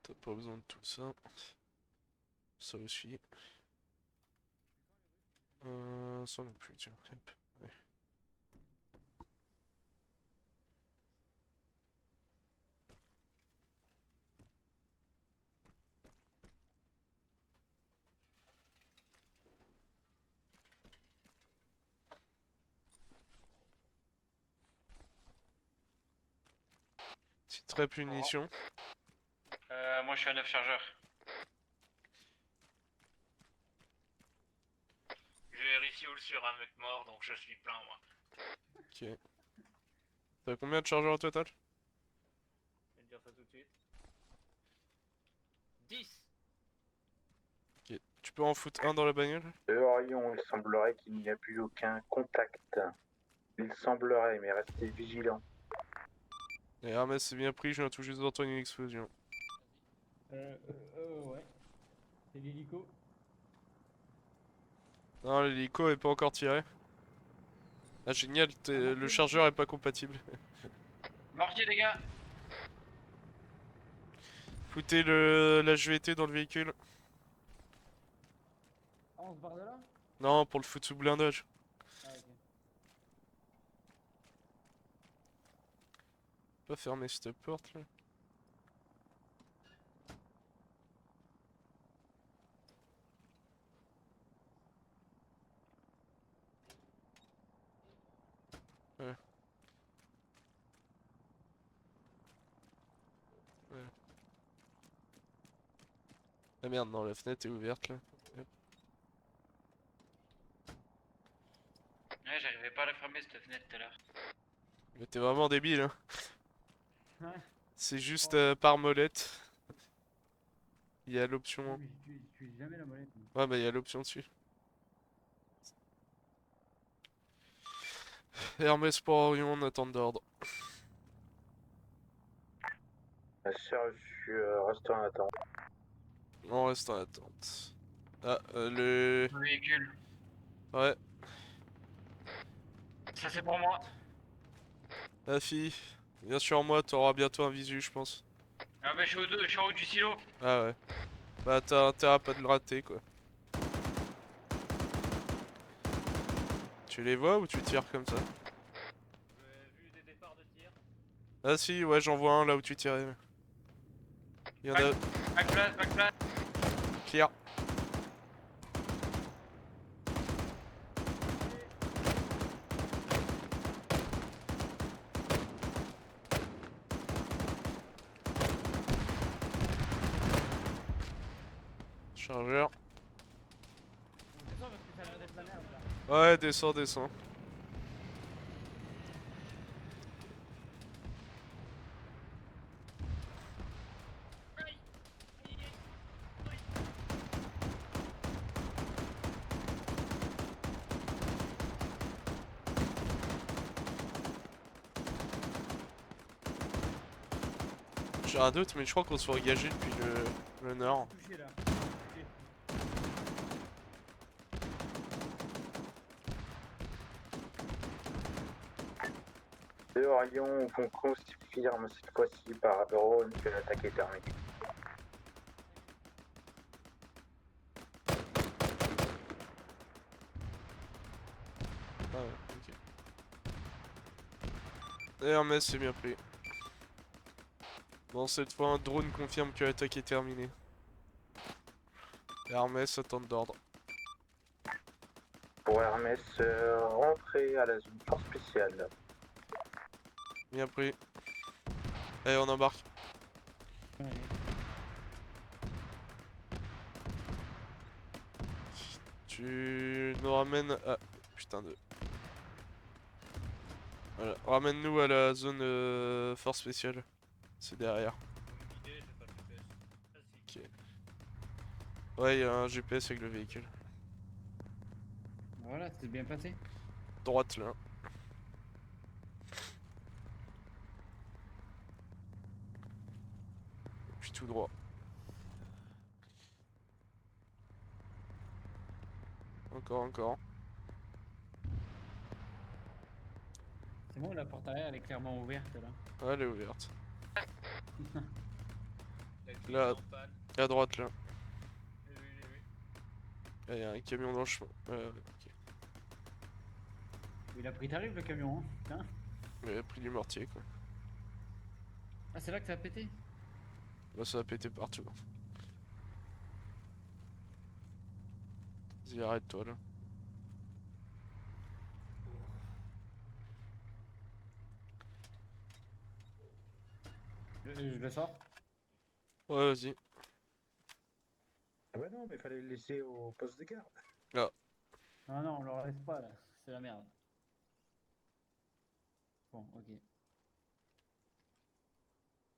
T'as pas besoin de tout ça. Ça aussi. Ça non plus, tiens. Hop. Ouais. Petite très punition. Moi je suis à 9 chargeurs. Je vérifie où sur un mec mort donc je suis plein moi. Ok. T'as combien de chargeurs au total? Je vais te dire ça tout de suite. 10. Ok. Tu peux en foutre un dans la bagnole? De Orion, il semblerait qu'il n'y a plus aucun contact. Il semblerait, mais restez vigilants. Et Hermès c'est bien pris, je viens tout juste d'entendre une explosion. Ouais. C'est l'hélico. Non, l'hélico est pas encore tiré. Ah génial, le chargeur est pas compatible. Mortier les gars. Foutez la GVT dans le véhicule. Ah, on se barre de là? Non, pour le foutre sous blindage. Ah, ok. Pas fermer cette porte là. Ouais. Ouais. Ah merde, non, la fenêtre est ouverte là. Ouais, j'arrivais pas à la fermer cette fenêtre tout à l'heure. Mais t'es vraiment débile, hein. Ouais. C'est juste Oh. par molette. Il y a l'option. Oui, mais j'utilise jamais la molette. moi. Ouais, bah il y a l'option dessus. Hermès pour Orion, en attente d'ordre. Sir, je suis resté en attente. On reste en attente. Ah, le... Le véhicule. Ouais, Ça c'est pour moi. la fille. Bien sûr, moi, t'auras bientôt un visu, je pense. Ah bah je suis en haut du silo. Ah ouais. Bah t'as intérêt à pas de le rater, quoi. Tu les vois ou tu tires comme ça? J'ai vu des départs de tir. Ah si, ouais, j'en vois un là où tu tirais. Il y en a... Back place. Clear. Chargeur. On descend parce que ça a l'air d'être la merde là. Ouais, descends, descends. J'ai un doute, mais je crois qu'on se fait engager depuis le nord. Touché là. Touché. De Orion, on confirme cette fois-ci par drone que l'attaque est terminée. Ah ouais, ok. Hermès, c'est bien pris. Bon, cette fois, un drone confirme que l'attaque est terminée. Hermès, attente d'ordre. Pour Hermès, rentrer à la zone force spéciale. Bien pris. Allez, on embarque. Ouais. Tu nous ramènes à... Putain de... Voilà, ramène-nous à la zone force spéciale. C'est derrière. J'ai pas le GPS. Vas-y. Ok. Ouais, il y a un GPS avec le véhicule. Voilà, c'est bien passé. Droite là. Puis tout droit. Encore, encore. C'est bon, la porte arrière elle est clairement ouverte là. Ouais, elle est ouverte. La clé Là. est en panne. À droite là. J'ai vu, j'ai vu. Il y a un camion dans le chemin. Ok. Il a pris tarif le camion, hein. Putain. Il a pris du mortier quoi. Ah, c'est là que ça a pété. Là, ça a pété partout. Vas-y, arrête-toi là. Je le sors. Ouais, vas-y. Ah bah non, mais fallait le laisser au poste de garde. Ah non, on le laisse pas là. C'est la merde. Bon, ok.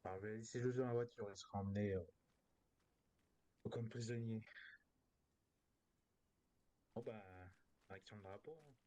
Ah bah laissez-le dans la voiture, il sera emmené comme prisonnier. Bon bah, action de drapeau. Hein.